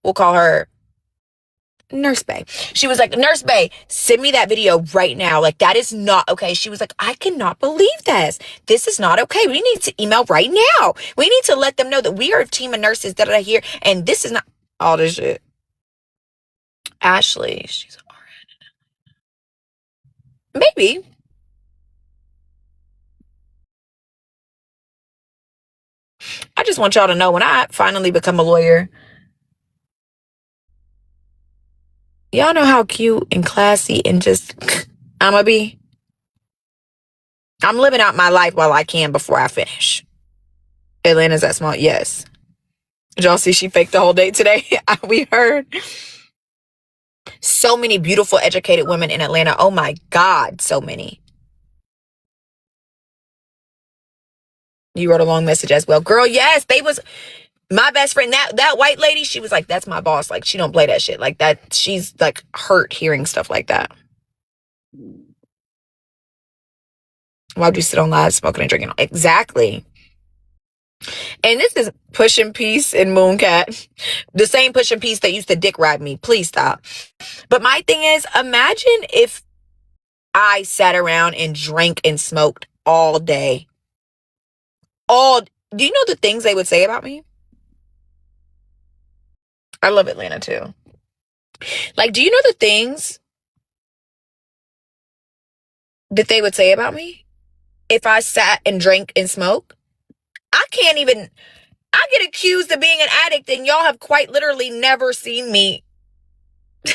we'll call her Nurse Bay. She was like, Nurse Bay, send me that video right now. Like, that is not okay. She was like, I cannot believe this. This is not okay. We need to email right now. We need to let them know that we are a team of nurses that are here, and this is not all this shit. Ashley, she's an RN. Maybe. I just want y'all to know, when I finally become a lawyer, y'all know how cute and classy and just I'ma be. I'm living out my life while I can before I finish. Atlanta's that small? Yes. Did y'all see she faked the whole date today? We heard. So many beautiful, educated women in Atlanta. Oh my God, so many. You wrote a long message as well. Girl, yes, they was my best friend. That white lady, she was like, that's my boss. Like, she don't play that shit. Like, that, she's like hurt hearing stuff like that. Why would you sit on live smoking and drinking? Exactly. And this is Pushing Peace and Mooncat. The same Pushing Peace that used to dick ride me. Please stop. But my thing is, imagine if I sat around and drank and smoked all day. Do you know the things they would say about me? I love Atlanta too. Like, do you know the things that they would say about me if I sat and drank and smoked? I get accused of being an addict, and y'all have quite literally never seen me. It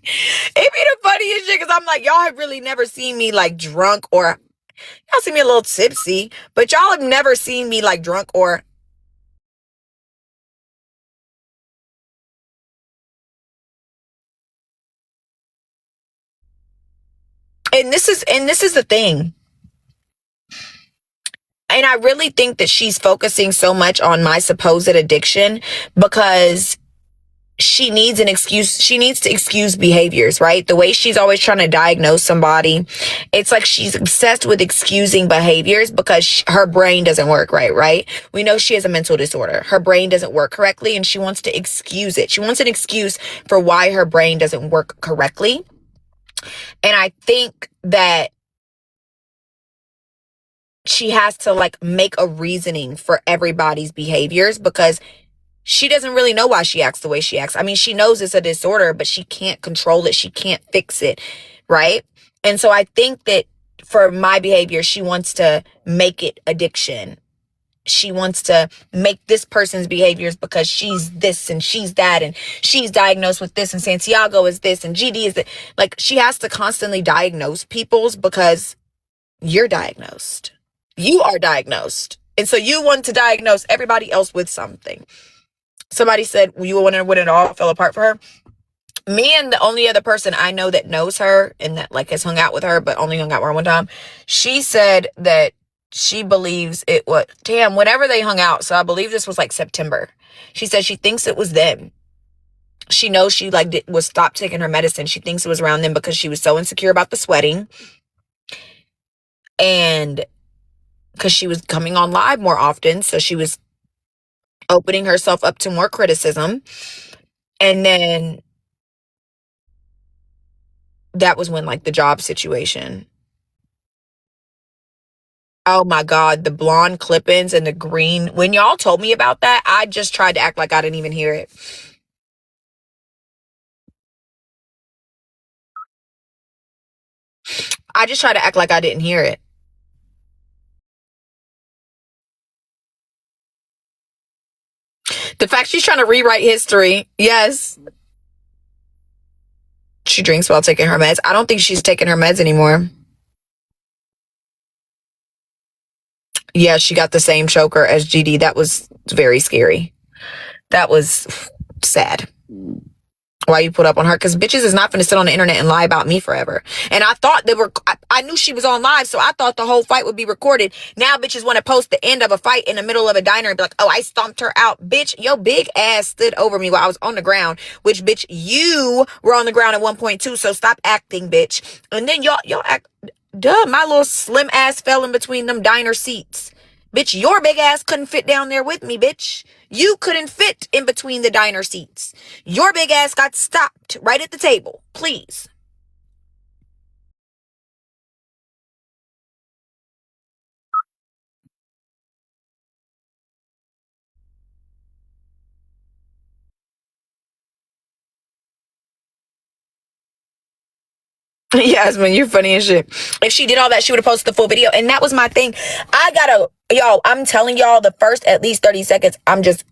be the funniest shit, because I'm like, y'all have really never seen me like drunk, or y'all see me a little tipsy, but y'all have never seen me like drunk or. And this is the thing. And I really think that she's focusing so much on my supposed addiction because she needs an excuse. She needs to excuse behaviors, right? The way she's always trying to diagnose somebody. It's like she's obsessed with excusing behaviors because her brain doesn't work right? We know she has a mental disorder. Her brain doesn't work correctly, and she wants to excuse it. She wants an excuse for why her brain doesn't work correctly. And I think that she has to like make a reasoning for everybody's behaviors because she doesn't really know why she acts the way she acts. I mean, she knows it's a disorder, but she can't control it. She can't fix it, right? And so I think that for my behavior, she wants to make it addiction. She wants to make this person's behaviors because she's this and she's that and she's diagnosed with this and Santiago is this and GD is that. Like, she has to constantly diagnose people's because you're diagnosed. You are diagnosed. And so you want to diagnose everybody else with something. Somebody said, you wonder when it all fell apart for her. Me and the only other person I know that knows her and that like has hung out with her, but only hung out with her one time. She said that she believes it was, whenever they hung out. So I believe this was like September. She said she thinks it was them. She knows she like was stopped taking her medicine. She thinks it was around them because she was so insecure about the sweating. And because she was coming on live more often. So she was opening herself up to more criticism. And then that was when like the job situation. Oh my God, the blonde clip-ins and the green. When y'all told me about that, I just tried to act like I didn't even hear it. I just tried to act like I didn't hear it. The fact she's trying to rewrite history. Yes. She drinks while taking her meds. I don't think she's taking her meds anymore. Yeah, she got the same choker as GD. That was very scary. That was sad. Why you put up on her? Because bitches is not going to sit on the internet and lie about me forever. And I thought I knew she was on live, so I thought the whole fight would be recorded. Now bitches want to post the end of a fight in the middle of a diner and be like, oh, I stomped her out. Bitch, your big ass stood over me while I was on the ground, which bitch, you were on the ground at 1.2, so stop acting, bitch. And then y'all act, duh, my little slim ass fell in between them diner seats. Bitch, your big ass couldn't fit down there with me, bitch. You couldn't fit in between the diner seats. Your big ass got stopped right at the table. Please. Yasmin, you're funny as shit. If she did all that, she would have posted the full video. And that was my thing. Y'all, I'm telling y'all, the first at least 30 seconds, I'm just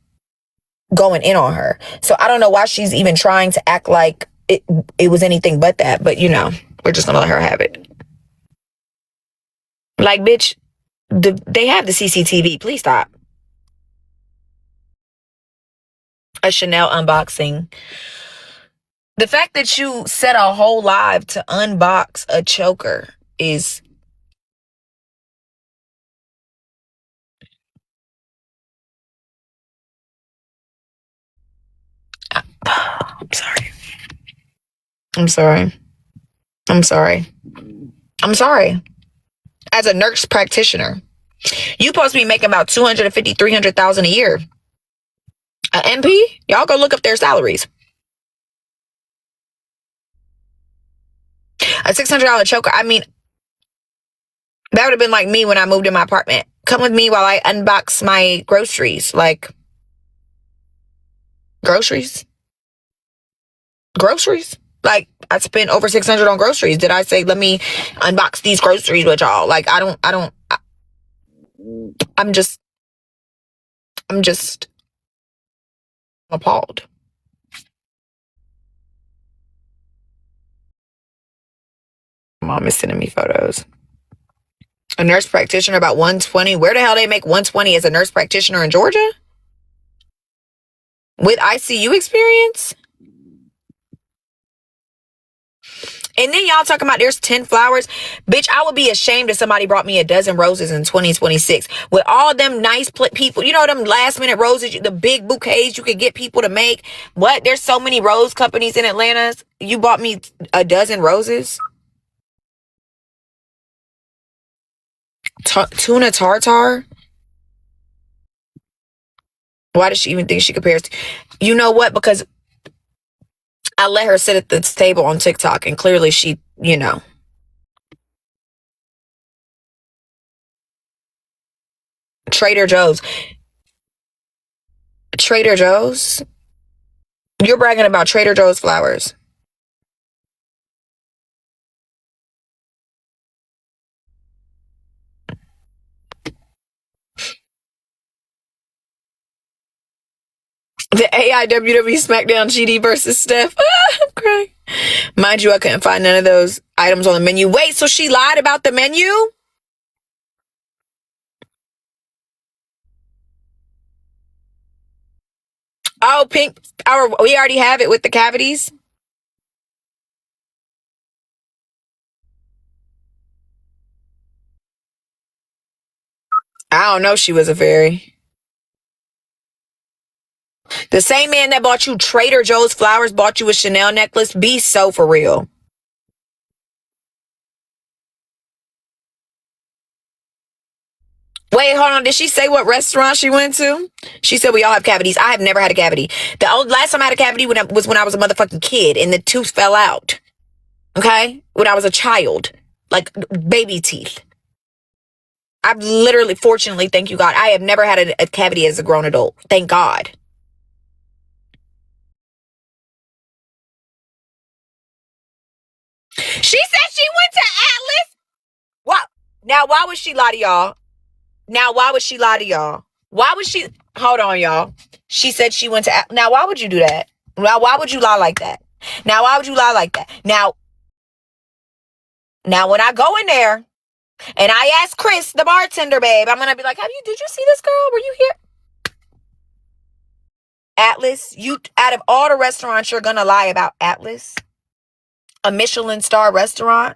going in on her. So I don't know why she's even trying to act like it was anything but that. But, we're just going to let her have it. Like, bitch, they have the CCTV. Please stop. A Chanel unboxing. The fact that you set a whole live to unbox a choker is... I'm sorry. I'm sorry. I'm sorry. I'm sorry. As a nurse practitioner, you supposed to be making about 250, 300,000 a year. A MP? Y'all go look up their salaries. A $600 choker. I mean, that would have been like me when I moved in my apartment. Come with me while I unbox my groceries. Like, groceries? Groceries? Like, I spent over $600 on groceries. Did I say, let me unbox these groceries with y'all? Like, I'm just appalled. Mom is sending me photos. A nurse practitioner about 120. Where the hell they make 120 as a nurse practitioner in Georgia? With ICU experience? And then y'all talking about there's 10 flowers. Bitch, I would be ashamed if somebody brought me a dozen roses in 2026. With all them nice people, them last minute roses, the big bouquets you could get people to make. What? There's so many rose companies in Atlanta. You bought me a dozen roses? Tuna tartar? Why does she even think she compares? You know what? Because I let her sit at the table on TikTok, and clearly she, Trader Joe's. Trader Joe's? You're bragging about Trader Joe's flowers. The AI WWE SmackDown GD versus Steph. I'm crying. Mind you, I couldn't find none of those items on the menu. Wait, so she lied about the menu? Oh, pink. We already have it with the cavities. I don't know. She was a fairy. The same man that bought you Trader Joe's flowers bought you a Chanel necklace. Be so for real. Wait, hold on. Did she say what restaurant she went to? She said we all have cavities. I have never had a cavity. The last time I had a cavity was when I was a motherfucking kid and the tooth fell out. Okay? When I was a child. Like baby teeth. I've literally, fortunately, thank you God, I have never had a cavity as a grown adult. Thank God. She said she went to Atlas. What? Now, why would she lie to y'all? Why would she? Hold on, y'all. She said she went to Atlas. Now, why would you do that? Now, why would you lie like that? Now, why would you lie like that? Now, when I go in there and I ask Chris, the bartender, babe, I'm going to be like, did you see this girl? Were you here? Atlas, out of all the restaurants, you're going to lie about Atlas? A Michelin star restaurant?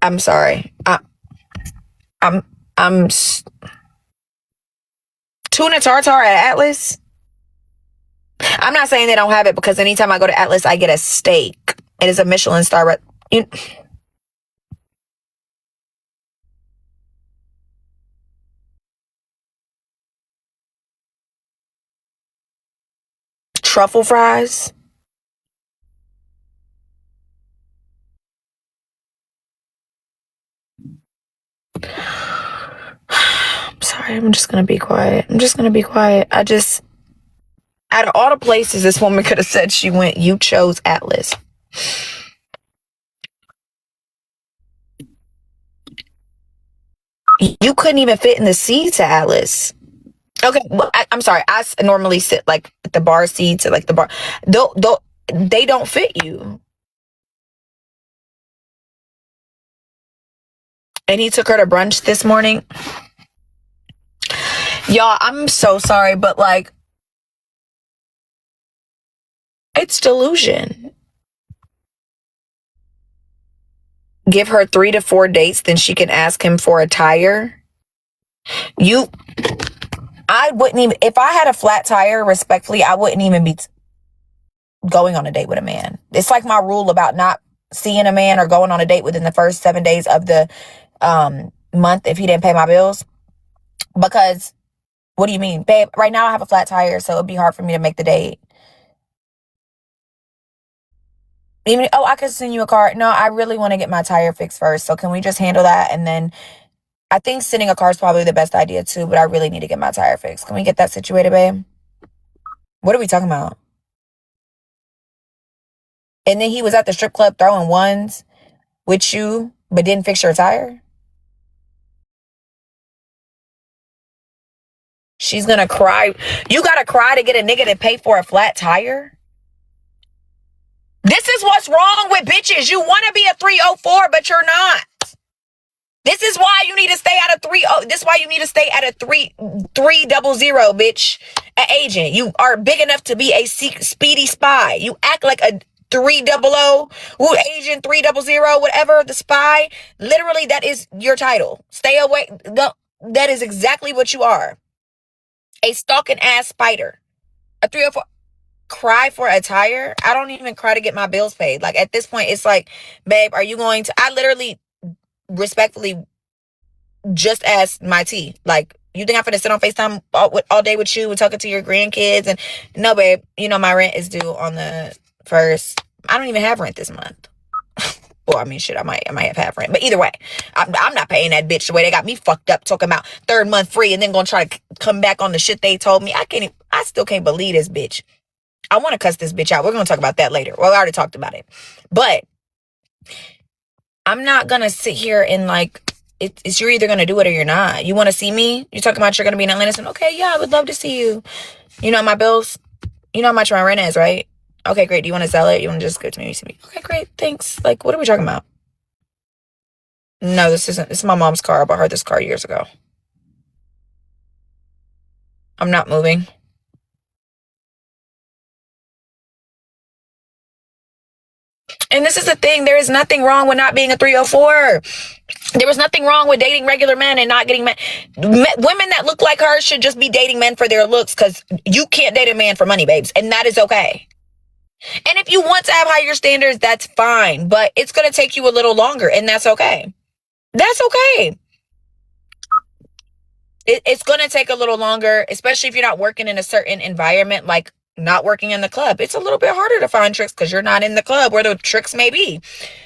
I'm sorry. I'm tuna tartar at Atlas? I'm not saying they don't have it, because anytime I go to Atlas, I get a steak. It is a Michelin star. Truffle fries. I'm sorry, I'm just gonna be quiet. Out of all the places this woman could have said she went, you chose Atlas. You couldn't even fit in the seats at Atlas. Okay, well, I'm sorry. I normally sit like at the bar seats at like the bar. They don't fit you. And he took her to brunch this morning. Y'all, I'm so sorry, but like, it's delusion. Give her 3 to 4 dates, then she can ask him for a tire. I wouldn't even, if I had a flat tire, respectfully, I wouldn't even be going on a date with a man. It's like my rule about not seeing a man or going on a date within the first 7 days of the month if he didn't pay my bills. Because, what do you mean? Babe, right now I have a flat tire, so it'd be hard for me to make the date. Even, I could send you a card. No, I really want to get my tire fixed first. So can we just handle that? And then I think sending a car is probably the best idea too, but I really need to get my tire fixed. Can we get that situated, babe? What are we talking about? And then he was at the strip club throwing ones with you, but didn't fix your tire? She's gonna cry. You gotta cry to get a nigga to pay for a flat tire? This is what's wrong with bitches. You want to be a 304, but you're not. This is why you need to stay at a 30. This is why you need to stay at a 300, bitch. An agent. You are big enough to be a speedy spy. You act like a 300, agent 300, whatever, the spy. Literally, that is your title. Stay away. No, that is exactly what you are. A stalking ass spider. A 304. Cry for a tire? I don't even cry to get my bills paid. Like, at this point, it's like, babe, are you going to... I literally, respectfully, just asked my tea. Like, you think I'm finna sit on FaceTime all day with you and talking to your grandkids? And no, babe, you know my rent is due on the 1st. I don't even have rent this month. Well, I mean, shit, I might have rent. But either way, I'm not paying that bitch the way they got me fucked up talking about 3rd month free and then gonna try to come back on the shit they told me. I still can't believe this bitch. I want to cuss this bitch out. We're going to talk about that later. Well, I already talked about it. But I'm not going to sit here and like, it's you're either going to do it or you're not. You want to see me? You're talking about you're going to be in Atlanta. And, okay, yeah, I would love to see you. You know my bills? You know how much my rent is, right? Okay, great. Do you want to sell it? You want to just give it to me? Okay, great. Thanks. Like, what are we talking about? No, this isn't. This is my mom's car. I bought her this car years ago. I'm not moving. And this is the thing. There is nothing wrong with not being a 304. There was nothing wrong with dating regular men and not getting men. Women that look like her should just be dating men for their looks, because you can't date a man for money, babes. And that is okay. And if you want to have higher standards, that's fine. But it's going to take you a little longer, and that's okay. That's okay. It's going to take a little longer, especially if you're not working in a certain environment, like not working in the club. It's a little bit harder to find tricks because you're not in the club where the tricks may be.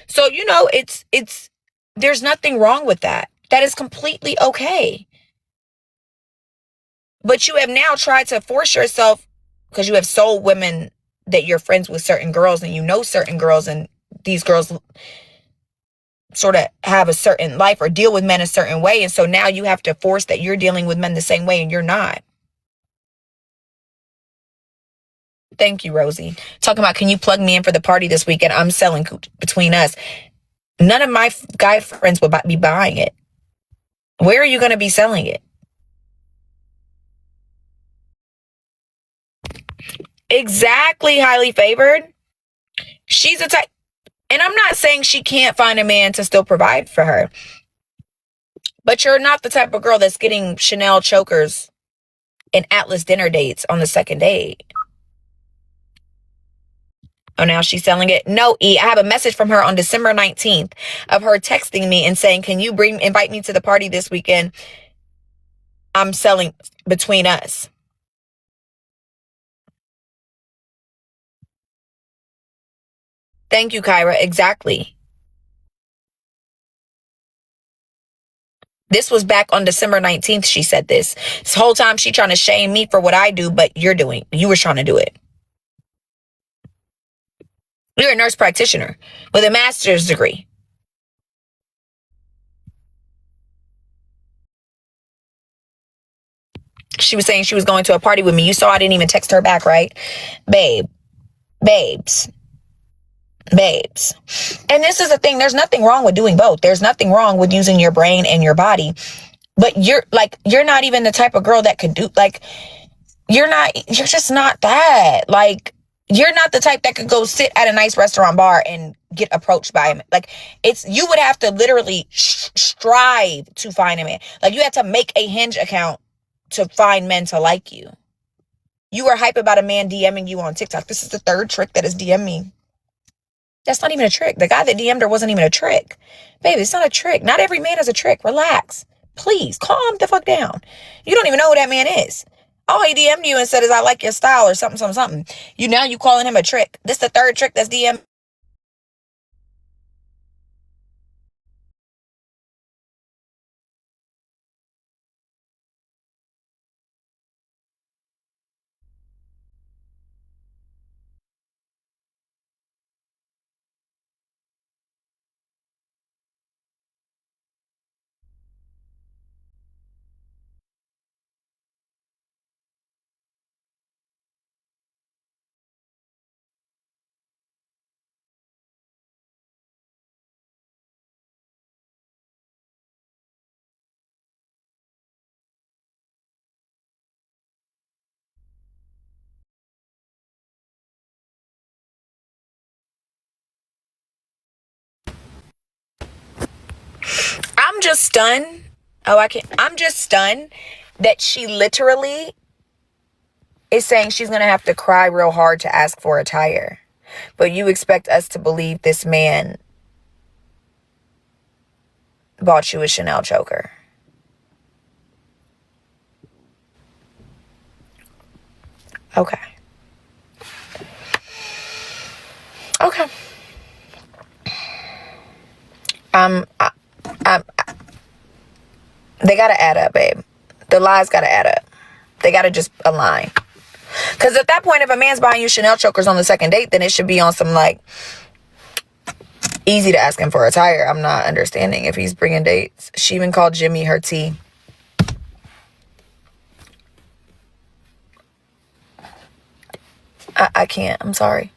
So, you know, there's nothing wrong with that. That is completely okay. But you have now tried to force yourself, because you have sold women that you're friends with certain girls and you know certain girls, and these girls sort of have a certain life or deal with men a certain way. And so now you have to force that you're dealing with men the same way, and you're not. Thank you, Rosie. Talking about, can you plug me in for the party this weekend? I'm selling between us. None of my guy friends would be buying it. Where are you going to be selling it? Exactly, highly favored. She's a type, and I'm not saying she can't find a man to still provide for her, but you're not the type of girl that's getting Chanel chokers and Atlas dinner dates on the second date. Oh, now she's selling it? No, E. I have a message from her on December 19th of her texting me and saying, can you invite me to the party this weekend? I'm selling between us. Thank you, Kyra. Exactly. This was back on December 19th. She said this whole time she trying to shame me for what I do, but you were trying to do it. You're a nurse practitioner with a master's degree. She was saying she was going to a party with me. You saw I didn't even text her back, right? Babe, babes, babes. And this is the thing. There's nothing wrong with doing both. There's nothing wrong with using your brain and your body. But you're not even the type of girl that could do, you're just not that. Like, you're not the type that could go sit at a nice restaurant bar and get approached by him. Like, you would have to literally strive to find a man. Like, you have to make a Hinge account to find men to like you. You are hype about a man DMing you on TikTok. This is the third trick that is DM me. That's not even a trick. The guy that DM'd her wasn't even a trick. Baby, it's not a trick. Not every man is a trick. Relax. Please, calm the fuck down. You don't even know who that man is. Oh, he DM'd you and said, I like your style or something, something, something. You calling him a trick. This is the third trick that's DM. I'm just stunned. Oh, I can't. I'm just stunned that she literally is saying she's going to have to cry real hard to ask for a tire. But you expect us to believe this man bought you a Chanel choker. Okay. Okay. They gotta add up, babe. The lies gotta add up. They gotta just align. Because at that point, if a man's buying you Chanel chokers on the second date, then it should be on some, easy to ask him for a tire. I'm not understanding if he's bringing dates. She even called Jimmy her tea. I can't. I'm sorry.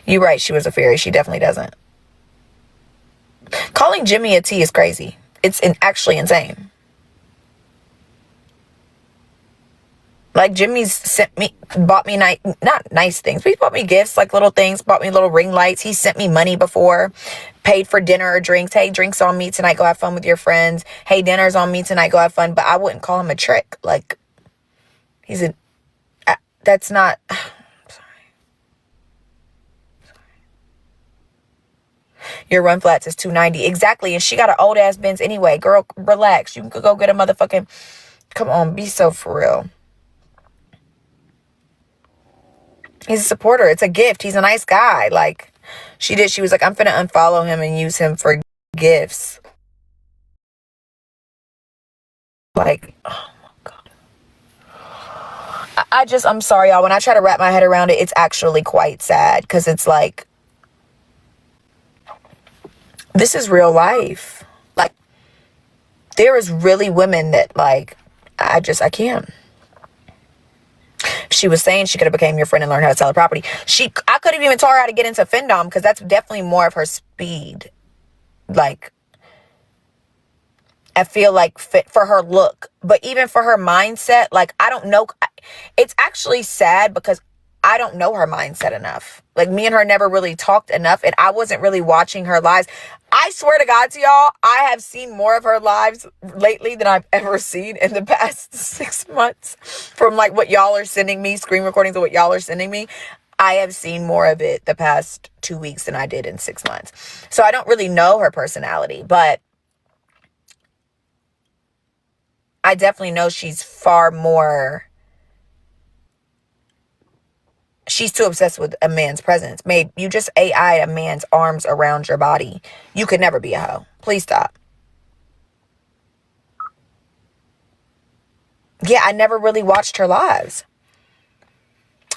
You're right. She was a fairy. She definitely doesn't. Calling Jimmy a tea is crazy. It's actually insane. Like, Jimmy's bought me not nice things, but he bought me gifts, like little things, bought me little ring lights. He sent me money before, paid for dinner or drinks. Hey, drinks on me tonight. Go have fun with your friends. Hey, dinner's on me tonight. Go have fun. But I wouldn't call him a trick. Like, that's not, your run flats is $290. Exactly. And she got an old ass Benz anyway. Girl, relax. You can go get a motherfucking, come on, be so for real. He's a supporter. It's a gift. He's a nice guy. Like, she was like, I'm finna unfollow him and use him for gifts. Like, oh my God. I'm sorry, y'all. When I try to wrap my head around it, it's actually quite sad. Because it's like, this is real life. Like, there is really women that, like, I can't. She was saying she could have became your friend and learned how to sell a property. I could have even taught her how to get into Findom, because that's definitely more of her speed. Like, I feel like fit for her look, but even for her mindset, like, I don't know. It's actually sad because I don't know her mindset enough. Like, me and her never really talked enough, and I wasn't really watching her lives. I swear to God to y'all, I have seen more of her lives lately than I've ever seen in the past 6 months. From like what y'all are sending me, screen recordings of what y'all are sending me. I have seen more of it the past 2 weeks than I did in 6 months. So I don't really know her personality, but I definitely know she's far more... She's too obsessed with a man's presence. Babe, you just AI a man's arms around your body. You could never be a hoe. Please stop. Yeah, I never really watched her lives.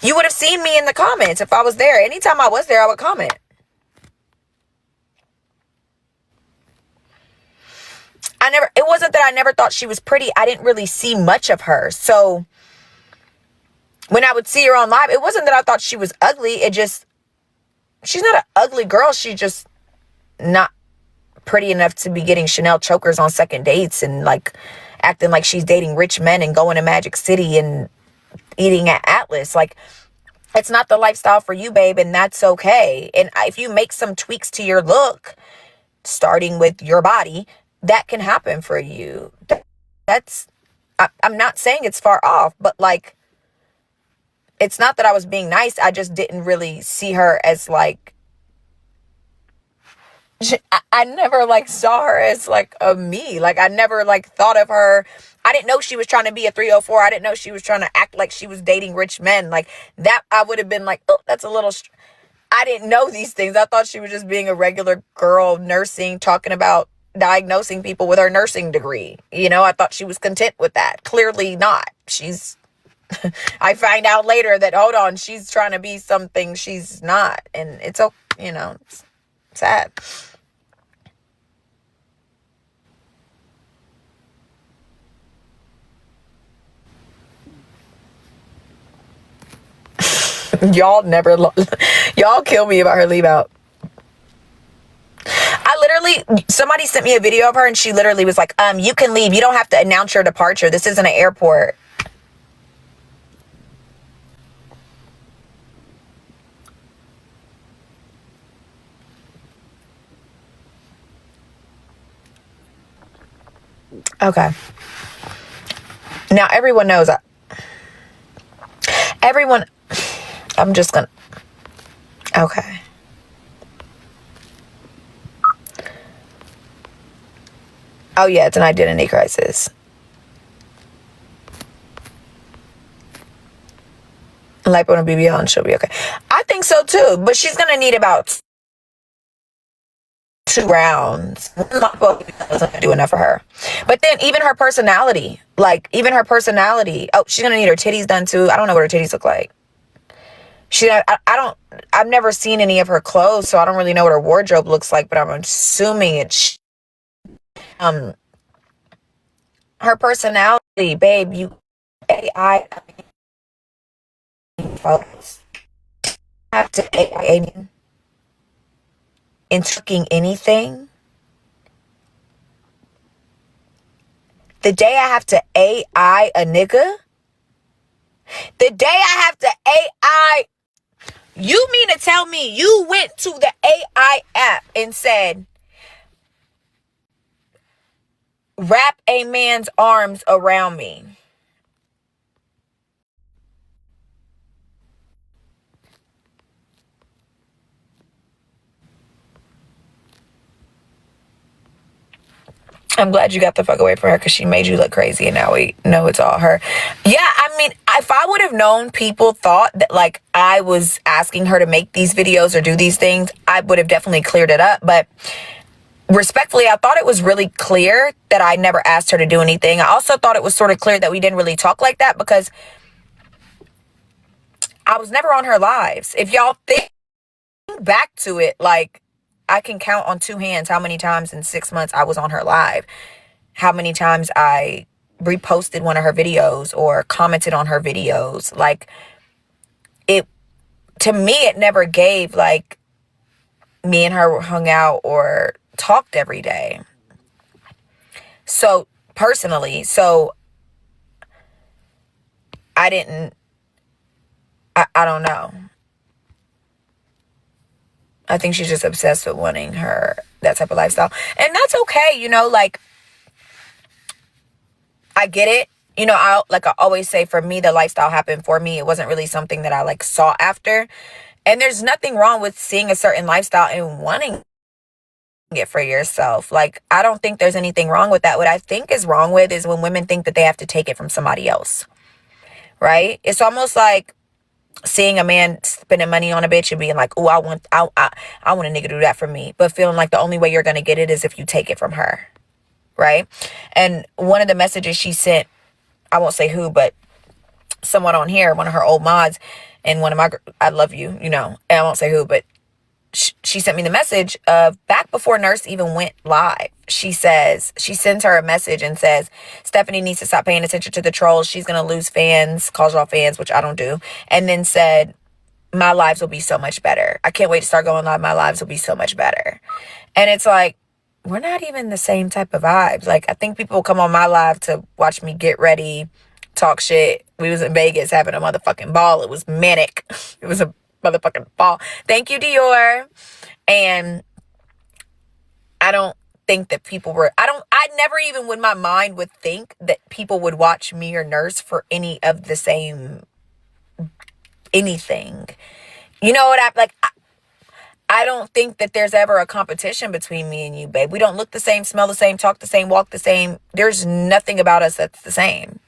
You would have seen me in the comments if I was there. Anytime I was there, I would comment. It wasn't that I never thought she was pretty. I didn't really see much of her. So when I would see her on live, it wasn't that I thought she was ugly. She's not an ugly girl. She's just not pretty enough to be getting Chanel chokers on second dates and like acting like she's dating rich men and going to Magic City and eating at Atlas. Like, it's not the lifestyle for you, babe, and that's okay. And if you make some tweaks to your look, starting with your body, that can happen for you. I'm not saying it's far off, but like, it's not that I was being nice. I just didn't really see her as like, I never like saw her as like a me. Like, I never like thought of her. I didn't know she was trying to be a 304. I didn't know she was trying to act like she was dating rich men. Like that, I would have been like, oh, that's a little... I didn't know these things. I thought she was just being a regular girl nursing, talking about diagnosing people with her nursing degree. You know, I thought she was content with that. Clearly not. I find out later that, hold on, she's trying to be something she's not. And it's, it's sad. Y'all kill me about her leave out. Somebody sent me a video of her and she literally was like, you can leave. You don't have to announce your departure. This isn't an airport. Okay. Now everyone knows I'm just gonna... Okay. Oh yeah, it's an identity crisis. Lipo and a BBL and she'll be okay. I think so too, but she's gonna need about 2 rounds. Lipo isn't gonna do enough for her. But then even her personality, oh, she's gonna need her titties done too. I don't know what her titties look like. I've never seen any of her clothes, so I don't really know what her wardrobe looks like, but I'm assuming it's her personality, babe. You AI photos have to AI in tricking anything. The day I have to AI a nigga, the day I have to AI... You mean to tell me you went to the AI app and said, wrap a man's arms around me? I'm glad you got the fuck away from her because she made you look crazy and now we know it's all her. Yeah, I mean, if I would have known people thought that like I was asking her to make these videos or do these things, I would have definitely cleared it up. But respectfully, I thought it was really clear that I never asked her to do anything. I also thought it was sort of clear that we didn't really talk like that because I was never on her lives. If y'all think back to it, like, I can count on 2 hands how many times in 6 months I was on her live, how many times I reposted one of her videos or commented on her videos. Like, to me, it never gave like me and her hung out or talked every day. So personally, I didn't I don't know. I think she's just obsessed with wanting that type of lifestyle. And that's okay, you know, like, I get it. You know, I always say, for me, the lifestyle happened for me. It wasn't really something that I like sought after. And there's nothing wrong with seeing a certain lifestyle and wanting it for yourself. Like, I don't think there's anything wrong with that. What I think is wrong with is when women think that they have to take it from somebody else, right? It's almost like seeing a man spending money on a bitch and being like, oh, I want a nigga to do that for me. But feeling like the only way you're going to get it is if you take it from her, right? And one of the messages she sent, I won't say who, but someone on here, one of her old mods, and one of my, I love you, you know, and I won't say who, but she sent me the message of back before Nurse even went live. She sends her a message and says, Stephanie needs to stop paying attention to the trolls. She's going to lose fans, calls y'all fans, which I don't do. And then said, my lives will be so much better. I can't wait to start going live. My lives will be so much better. And it's like, we're not even the same type of vibes. Like, I think people come on my live to watch me get ready, talk shit. We was in Vegas having a motherfucking ball. It was manic. It was a motherfucking ball. Thank you, Dior. And I don't think that people were, I never even in my mind would think that people would watch me or Nurse for any of the same anything. You know what I don't think that there's ever a competition between me and you, babe. We don't look the same, smell the same, talk the same, walk the same. There's nothing about us that's the same.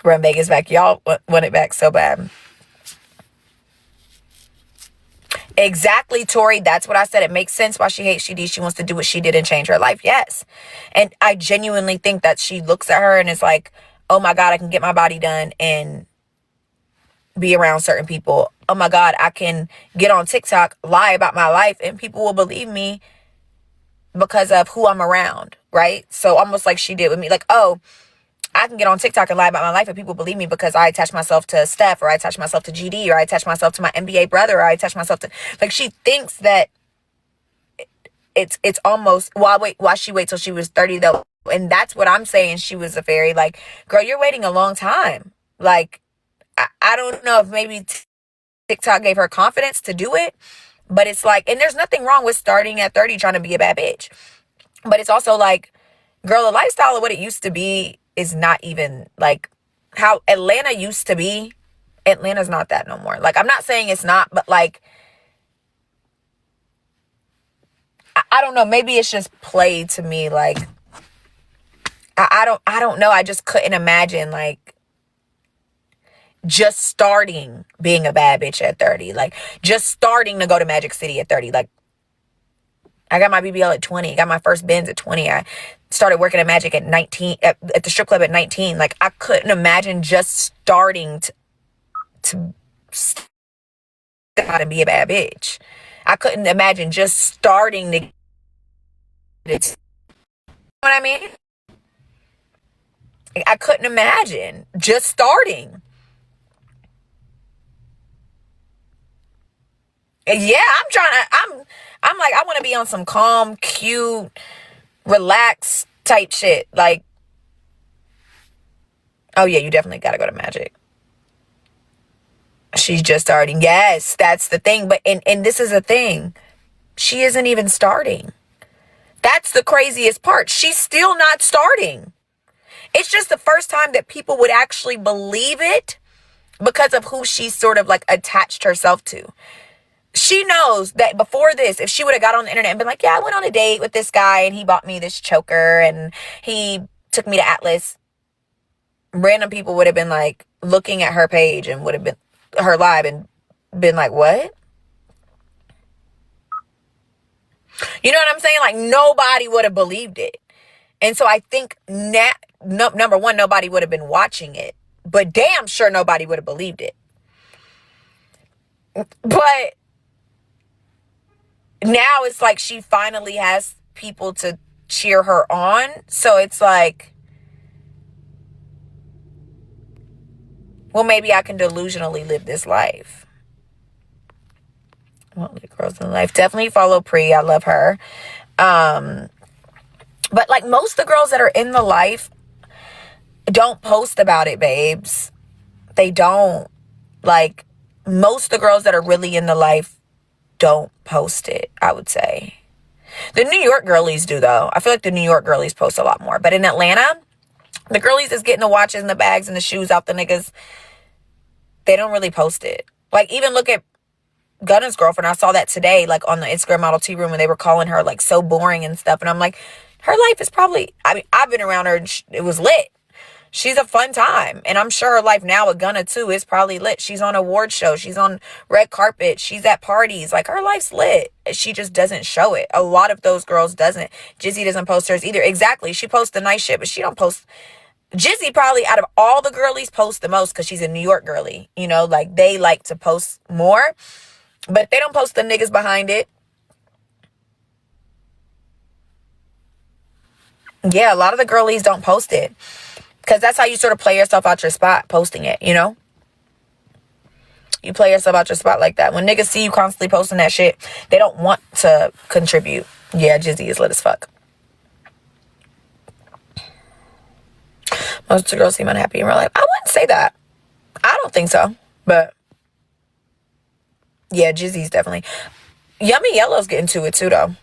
Run Vegas back. Y'all want it back so bad. Exactly, Tori. That's what I said. It makes sense why she hates GD. She wants to do what she did and change her life. Yes. And I genuinely think that she looks at her and is like, oh my God, I can get my body done and be around certain people. Oh my God, I can get on TikTok, lie about my life, and people will believe me because of who I'm around, right? So almost like she did with me. Like, oh, I can get on TikTok and lie about my life and people believe me because I attach myself to Steph, or I attach myself to GD, or I attach myself to my NBA brother, or I attach myself to, like, she thinks that it's almost, why she wait till she was 30 though? And that's what I'm saying. She was a fairy. Like, girl, you're waiting a long time. Like, I don't know if maybe TikTok gave her confidence to do it, but it's like, and there's nothing wrong with starting at 30 trying to be a bad bitch. But it's also like, girl, the lifestyle of what it used to be is not even like how Atlanta used to be. Atlanta's not that no more. Like, I'm not saying it's not, but like, I don't know. Maybe it's just played to me. Like, I don't know. I just couldn't imagine like just starting being a bad bitch at 30. Like, just starting to go to Magic City at 30. Like, I got my BBL at 20. Got my first Benz at 20. I started working at Magic at 19, at the strip club at 19. Like, I couldn't imagine just starting to start and be a bad bitch. I couldn't imagine just starting to, you know what I mean? I couldn't imagine just starting. Yeah, I'm like, I want to be on some calm, cute, relaxed type shit. Like, oh yeah, you definitely got to go to Magic. She's just starting. Yes, that's the thing. But, and this is the thing. She isn't even starting. That's the craziest part. She's still not starting. It's just the first time that people would actually believe it because of who she sort of like attached herself to. She knows that before this, if she would have got on the internet and been like, yeah, I went on a date with this guy and he bought me this choker and he took me to Atlas, random people would have been like looking at her page and would have been her live and been like, what? You know what I'm saying? Like, nobody would have believed it. And so I think number one, nobody would have been watching it, but damn sure nobody would have believed it. But now it's like she finally has people to cheer her on. So it's like, well, maybe I can delusionally live this life. Well, the girls in life. Definitely follow Pri. I love her. But like most of the girls that are in the life don't post about it, babes. They don't. Like, most of the girls that are really in the life don't post it, I would say. The New York girlies do, though. I feel like the New York girlies post a lot more. But in Atlanta, the girlies is getting the watches and the bags and the shoes out the niggas. They don't really post it. Like, even look at Gunna's girlfriend. I saw that today, like, on the Instagram Model T room, and they were calling her, like, so boring and stuff. And I'm like, her life is probably, I mean, I've been around her, and it was lit. She's a fun time. And I'm sure her life now with Gunna, too, is probably lit. She's on award shows. She's on red carpet. She's at parties. Like, her life's lit. She just doesn't show it. A lot of those girls doesn't. Jizzy doesn't post hers either. Exactly. She posts the nice shit, but she don't post. Jizzy probably, out of all the girlies, posts the most because she's a New York girly. You know, like, they like to post more. But they don't post the niggas behind it. Yeah, a lot of the girlies don't post it. Because that's how you sort of play yourself out your spot, posting it, you know? You play yourself out your spot like that. When niggas see you constantly posting that shit, they don't want to contribute. Yeah, Jizzy is lit as fuck. Most of the girls seem unhappy in real life. I wouldn't say that. I don't think so. But, yeah, Jizzy's definitely. Yummy Yellow's getting to it, too, though.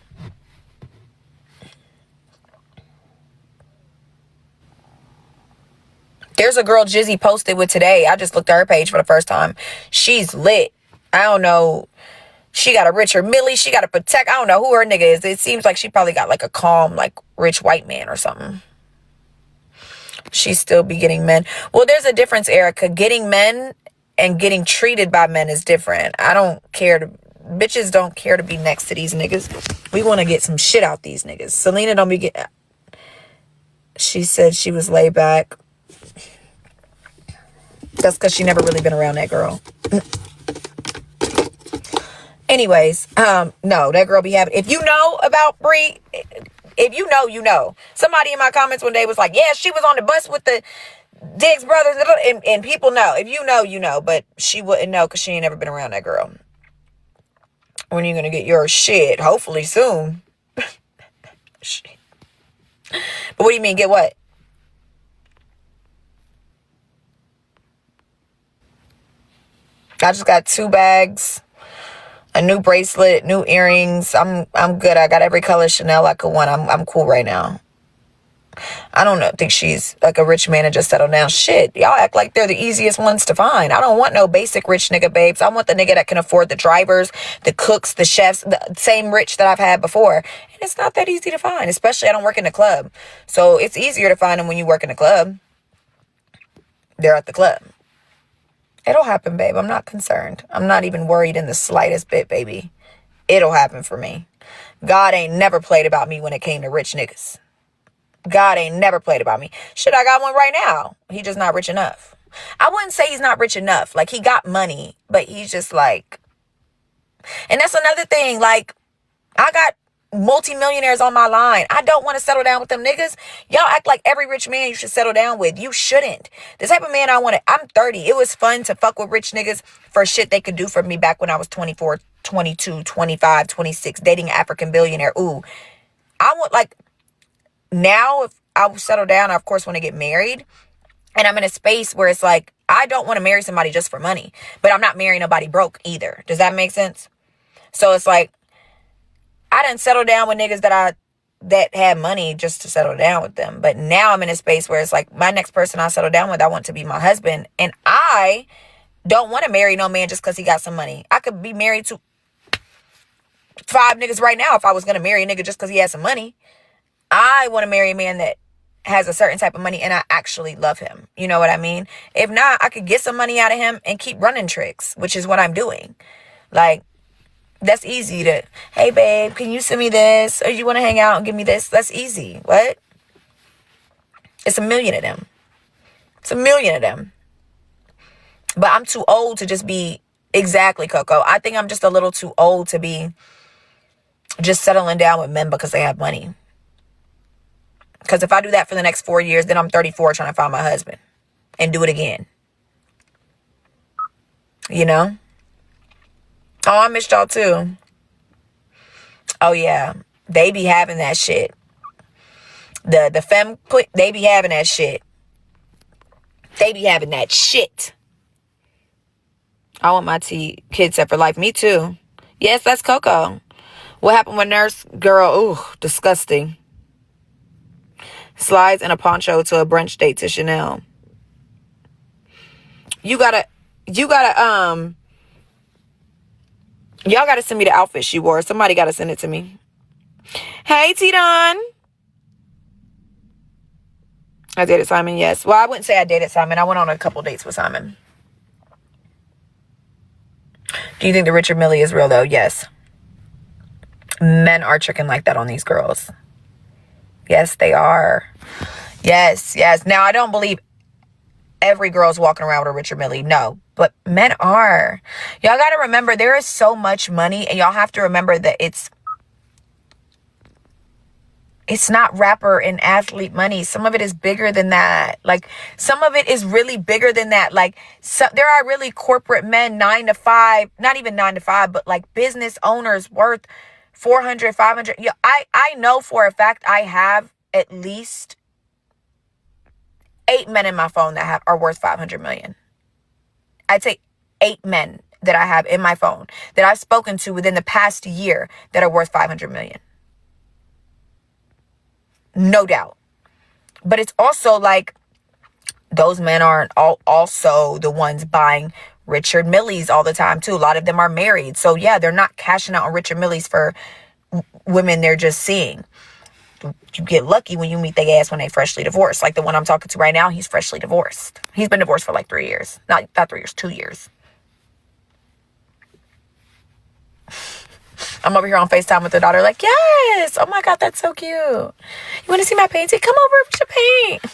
There's a girl Jizzy posted with today. I just looked at her page for the first time. She's lit. I don't know. She got a Richard Millie. She got to protect. I don't know who her nigga is. It seems like she probably got like a calm, like rich white man or something. She still be getting men. Well, there's a difference, Erica. Getting men and getting treated by men is different. I don't care to... Bitches don't care to be next to these niggas. We want to get some shit out these niggas. Selena don't be getting... She said she was laid back. That's because she never really been around that girl. Anyways, no, that girl be having... If you know about Brie, if you know, you know. Somebody in my comments one day was like, yeah, she was on the bus with the Diggs brothers. And people know. If you know, you know. But she wouldn't know because she ain't never been around that girl. When are you going to get your shit? Hopefully soon. Shit. But what do you mean, get what? I just got 2 bags, a new bracelet, new earrings. I'm good. I got every color Chanel I could want. I'm cool right now. I don't know. Think she's like a rich man and just settled down. Shit, y'all act like they're the easiest ones to find. I don't want no basic rich nigga babes. I want the nigga that can afford the drivers, the cooks, the chefs, the same rich that I've had before. And it's not that easy to find, especially I don't work in the club. So it's easier to find them when you work in the club. They're at the club. It'll happen, babe. I'm not concerned. I'm not even worried in the slightest bit, baby. It'll happen for me. God ain't never played about me when it came to rich niggas. God ain't never played about me. Shit, I got one right now. He just not rich enough. I wouldn't say he's not rich enough. Like, he got money, but he's just like... And that's another thing. Like, I got multimillionaires on my line. I don't want to settle down with them niggas. Y'all act like every rich man you should settle down with. You shouldn't. The type of man I wanted. I'm 30. It was fun to fuck with rich niggas for shit they could do for me back when I was 24, 22, 25, 26, dating an African billionaire. Ooh. I want, like, now if I settle down, I of course want to get married. And I'm in a space where it's like, I don't want to marry somebody just for money, but I'm not marrying nobody broke either. Does that make sense? So it's like, I didn't settle down with niggas that had money just to settle down with them. But now I'm in a space where it's like, my next person I settle down with, I want to be my husband. And I don't want to marry no man just because he got some money. I could be married to 5 niggas right now if I was going to marry a nigga just because he had some money. I want to marry a man that has a certain type of money and I actually love him. You know what I mean? If not, I could get some money out of him and keep running tricks, which is what I'm doing. Like, that's easy to, hey, babe, can you send me this? Or you want to hang out and give me this? That's easy. What? It's a million of them. It's a million of them. But I'm too old to just be, exactly, Coco. I think I'm just a little too old to be just settling down with men because they have money. Because if I do that for the next 4 years, then I'm 34 trying to find my husband and do it again. You know? Oh, I missed y'all too. Oh, yeah. They be having that shit. The femme, they be having that shit. They be having that shit. I want my kids set for life. Me too. Yes, that's Coco. What happened with nurse girl? Ooh, disgusting. Slides in a poncho to a brunch date to Chanel. You gotta, y'all gotta send me the outfit she wore. Somebody gotta send it to me. Hey, T-Don. I dated Simon, yes. Well, I wouldn't say I dated Simon. I went on a couple dates with Simon. Do you think the Richard Mille is real, though? Yes. Men are tricking like that on these girls. Yes, they are. Yes, yes. Now, I don't believe every girl's walking around with a Richard Mille. No. But men are. Y'all got to remember, there is so much money. And y'all have to remember that it's not rapper and athlete money. Some of it is bigger than that. Like, some of it is really bigger than that. Like, so, there are really corporate men, 9 to 5, not even 9 to 5, but like business owners worth 400, 500. Yeah, I know for a fact I have at least 8 men in my phone that are worth 500 million. I'd say 8 men that I have in my phone that I've spoken to within the past year that are worth 500 million. No doubt. But it's also like those men aren't also the ones buying Richard Milles all the time too. A lot of them are married. So yeah, they're not cashing out on Richard Milles for women they're just seeing. You get lucky when you meet their ass when they freshly divorced. Like the one I'm talking to right now, he's freshly divorced. He's been divorced for like 3 years. Not 3 years, 2 years. I'm over here on FaceTime with the daughter like, yes, oh my God, that's so cute. You want to see my painting? Come over, we should paint.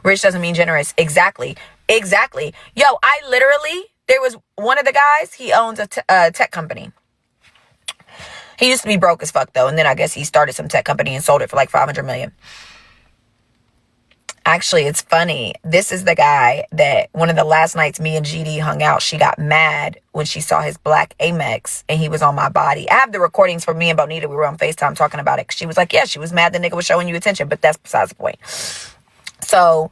Rich doesn't mean generous. Exactly. Yo, there was one of the guys, he owns a tech company. He used to be broke as fuck though. And then I guess he started some tech company and sold it for like 500 million. Actually, it's funny. This is the guy that one of the last nights me and GD hung out, she got mad when she saw his black Amex and he was on my body. I have the recordings for me and Bonita. We were on FaceTime talking about it. She was like, yeah, she was mad the nigga was showing you attention, but that's besides the point. So,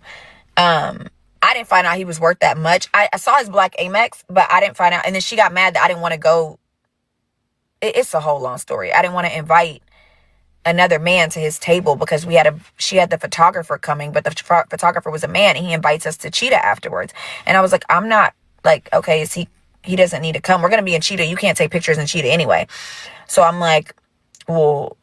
I didn't find out he was worth that much. I saw his black Amex, but I didn't find out. And then she got mad that I didn't want to go. It's a whole long story. I didn't want to invite another man to his table because she had the photographer coming, but the photographer was a man and he invites us to Cheetah afterwards. And I was like, I'm not like, okay, he doesn't need to come. We're going to be in Cheetah. You can't take pictures in Cheetah anyway. So I'm like, well,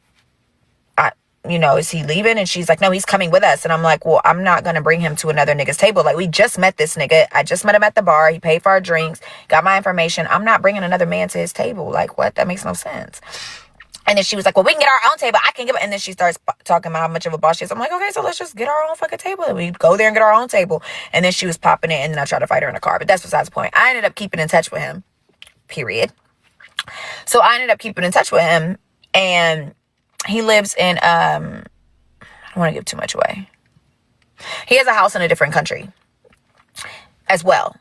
is he leaving? And she's like, no, he's coming with us. And I'm like, well, I'm not going to bring him to another nigga's table. Like, we just met this nigga. I just met him at the bar. He paid for our drinks, got my information. I'm not bringing another man to his table. Like, what? That makes no sense. And then she was like, well, we can get our own table. I can give it. And then she starts talking about how much of a boss she is. I'm like, okay, so let's just get our own fucking table. And we go there and get our own table. And then she was popping it. And then I tried to fight her in the car. But that's besides the point. I ended up keeping in touch with him. Period. So I ended up keeping in touch with him. And he lives in, I don't want to give too much away. He has a house in a different country as well.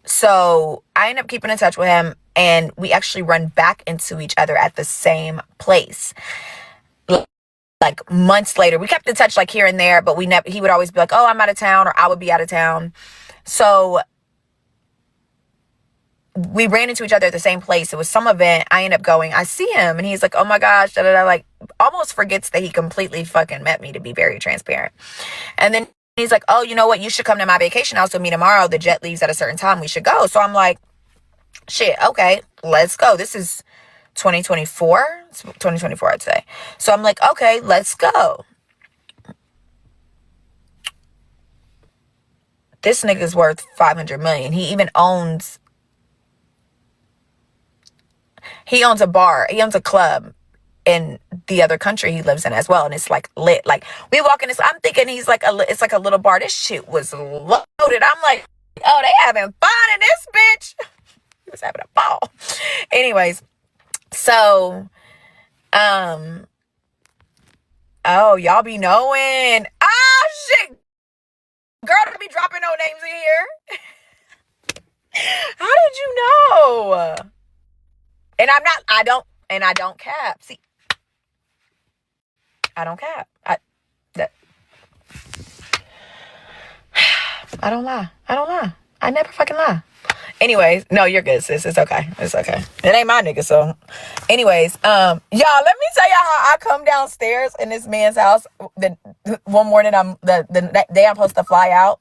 So I ended up keeping in touch with him. And we actually run back into each other at the same place. Like months later, we kept in touch like here and there, but he would always be like, oh, I'm out of town, or I would be out of town. So we ran into each other at the same place. It was some event. I end up going. I see him and he's like, oh my gosh, da, da, da, like almost forgets that he completely fucking met me, to be very transparent. And then he's like, oh, you know what? You should come to my vacation house with me tomorrow. The jet leaves at a certain time. We should go. So I'm like, shit, okay, let's go. This is 2024. It's 2024, I'd say. So I'm like, okay, let's go. This nigga's worth 500 million. He owns a bar. He owns a club in the other country he lives in as well. And it's like lit. Like we walk in this, I'm thinking it's like a little bar. This shit was loaded. I'm like, oh, they having fun in this bitch. He was having a ball. Anyways, so, oh, y'all be knowing. Oh, shit. Girl, don't be dropping no names in here. How did you know? And I don't cap. See, I don't cap. I don't lie. I never fucking lie. Anyways, no, you're good, sis. It's okay. It's okay. It ain't my nigga, so. Anyways, y'all, let me tell y'all how I come downstairs in this man's house. The one morning, the day I'm supposed to fly out.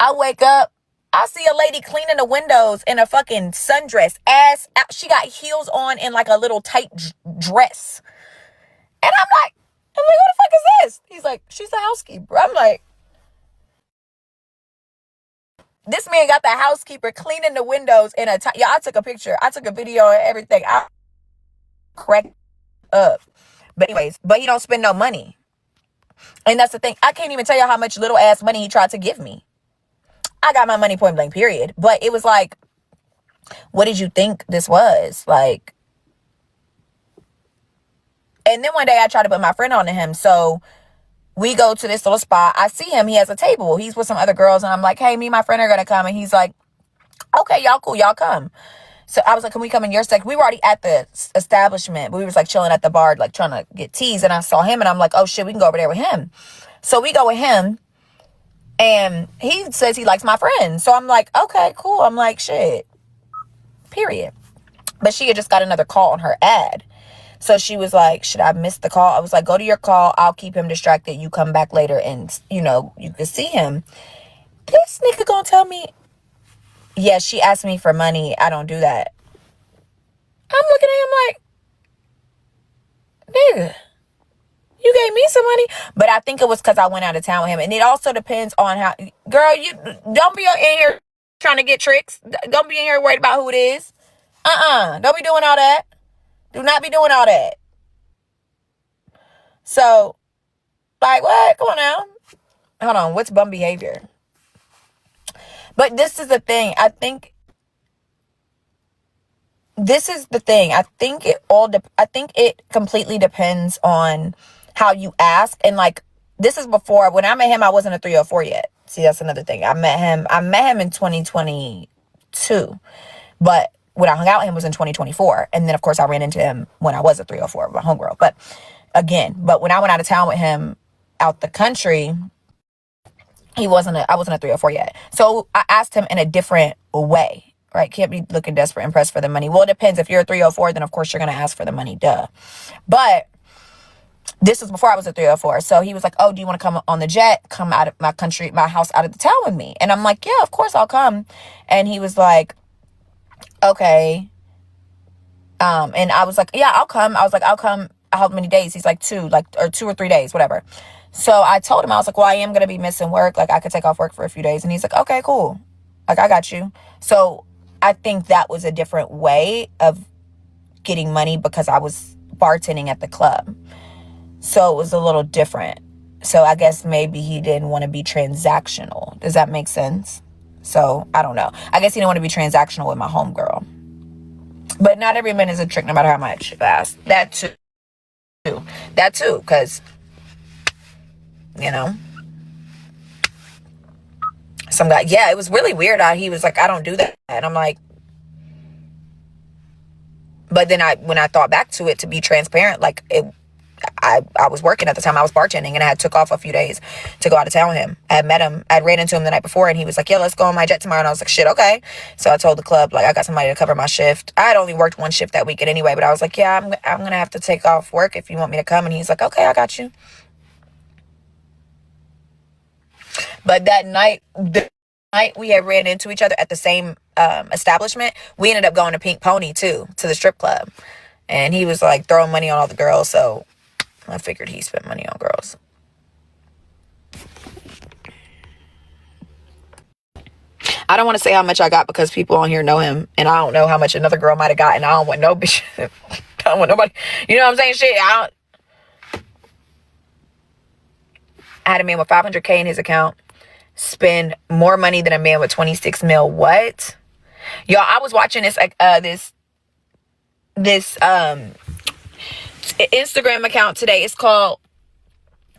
I wake up. I see a lady cleaning the windows in a fucking sundress. Ass out. She got heels on in like a little tight dress. And I'm like, who the fuck is this? He's like, she's a housekeeper. I'm like, this man got the housekeeper cleaning the windows in a yeah, I took a picture. I took a video and everything. I cracked up. But anyways, but he don't spend no money. And that's the thing. I can't even tell you how much little ass money he tried to give me. I got my money point blank, period. But it was like, what did you think this was? Like, and then one day I tried to put my friend on to him. So we go to this little spot. I see him. He has a table. He's with some other girls. And I'm like, hey, me and my friend are going to come. And he's like, okay, y'all cool. Y'all come. So I was like, can we come in your section? We were already at the establishment, but we was like chilling at the bar, like trying to get teas. And I saw him and I'm like, oh shit, we can go over there with him. So we go with him and he says he likes my friend. So I'm like, okay, cool. I'm like, shit, period. But she had just got another call on her ad. So she was like, should I miss the call? I was like, go to your call. I'll keep him distracted. You come back later and, you know, you can see him. This nigga gonna tell me, yeah, she asked me for money. I don't do that. I'm looking at him like, nigga, you gave me some money. But I think it was because I went out of town with him. And it also depends on how, girl, you don't be in here trying to get tricks. Don't be in here worried about who it is. Don't be doing all that. Do not be doing all that. So, like, what? Come on now. Hold on. What's bum behavior? But this is the thing. I think this is the thing. I think it completely depends on how you ask. And like, this is before, when I met him, I wasn't a 304 yet. See, that's another thing. I met him in 2022, but when I hung out with him was in 2024. And then of course I ran into him when I was a 304, my homegirl. But when I went out of town with him out the country, I wasn't a 304 yet. So I asked him in a different way, right? Can't be looking desperate and pressed for the money. Well, it depends. If you're a 304, then of course you're going to ask for the money. Duh. But this was before I was a 304. So he was like, oh, do you want to come on the jet, come out of my house out of the town with me? And I'm like, yeah, of course I'll come. And he was like, okay. And I was like, yeah, I'll come. I was like, I'll come. How many days? He's like 2 or 3 days, whatever. So I told him, I was like, well, I am going to be missing work. Like I could take off work for a few days. And he's like, okay, cool. Like I got you. So I think that was a different way of getting money because I was bartending at the club. So it was a little different. So I guess maybe he didn't want to be transactional. Does that make sense? So I don't know. I guess he didn't want to be transactional with my homegirl. But not every man is a trick, no matter how much you ask. That too. Because, you know, some guy, yeah, it was really weird how he was like, I don't do that. And I'm like, but then when I thought back to it, to be transparent, like I was working at the time. I was bartending and I had took off a few days to go out of town with him. I had met him. I ran into him the night before and he was like, yeah, let's go on my jet tomorrow. And I was like, shit, okay. So I told the club, like, I got somebody to cover my shift. I had only worked 1 shift that weekend anyway, but I was like, yeah, I'm going to have to take off work if you want me to come. And he's like, okay, I got you. But that night, we had ran into each other at the same establishment. We ended up going to Pink Pony too, to the strip club. And he was like throwing money on all the girls. So I figured he spent money on girls. I don't want to say how much I got because people on here know him. And I don't know how much another girl might have gotten. I don't want no bitch. I don't want nobody. You know what I'm saying? Shit. I had a man with $500K in his account spend more money than a man with 26 mil. What? Y'all, I was watching this Instagram account today. It's called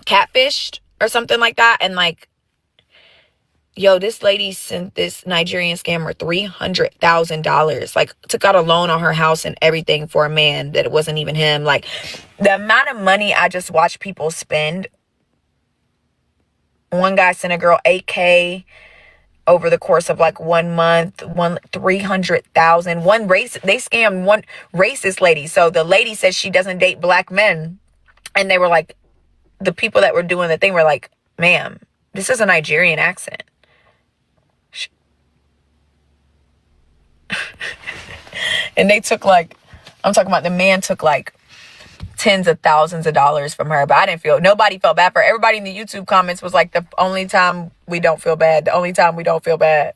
Catfished or something like that. And like, yo, this lady sent this Nigerian scammer $300,000. Like, took out a loan on her house and everything for a man that it wasn't even him. Like, the amount of money I just watch people spend. One guy sent a girl $8K. over the course of like 1 month, 300,000. One race, they scammed one racist lady. So the lady says she doesn't date black men. And they were like, the people that were doing the thing were like, ma'am, this is a Nigerian accent. And they took like, I'm talking about the man took like tens of thousands of dollars from her. But nobody felt bad for her. Everybody in the YouTube comments was like, the only time we don't feel bad. The only time we don't feel bad.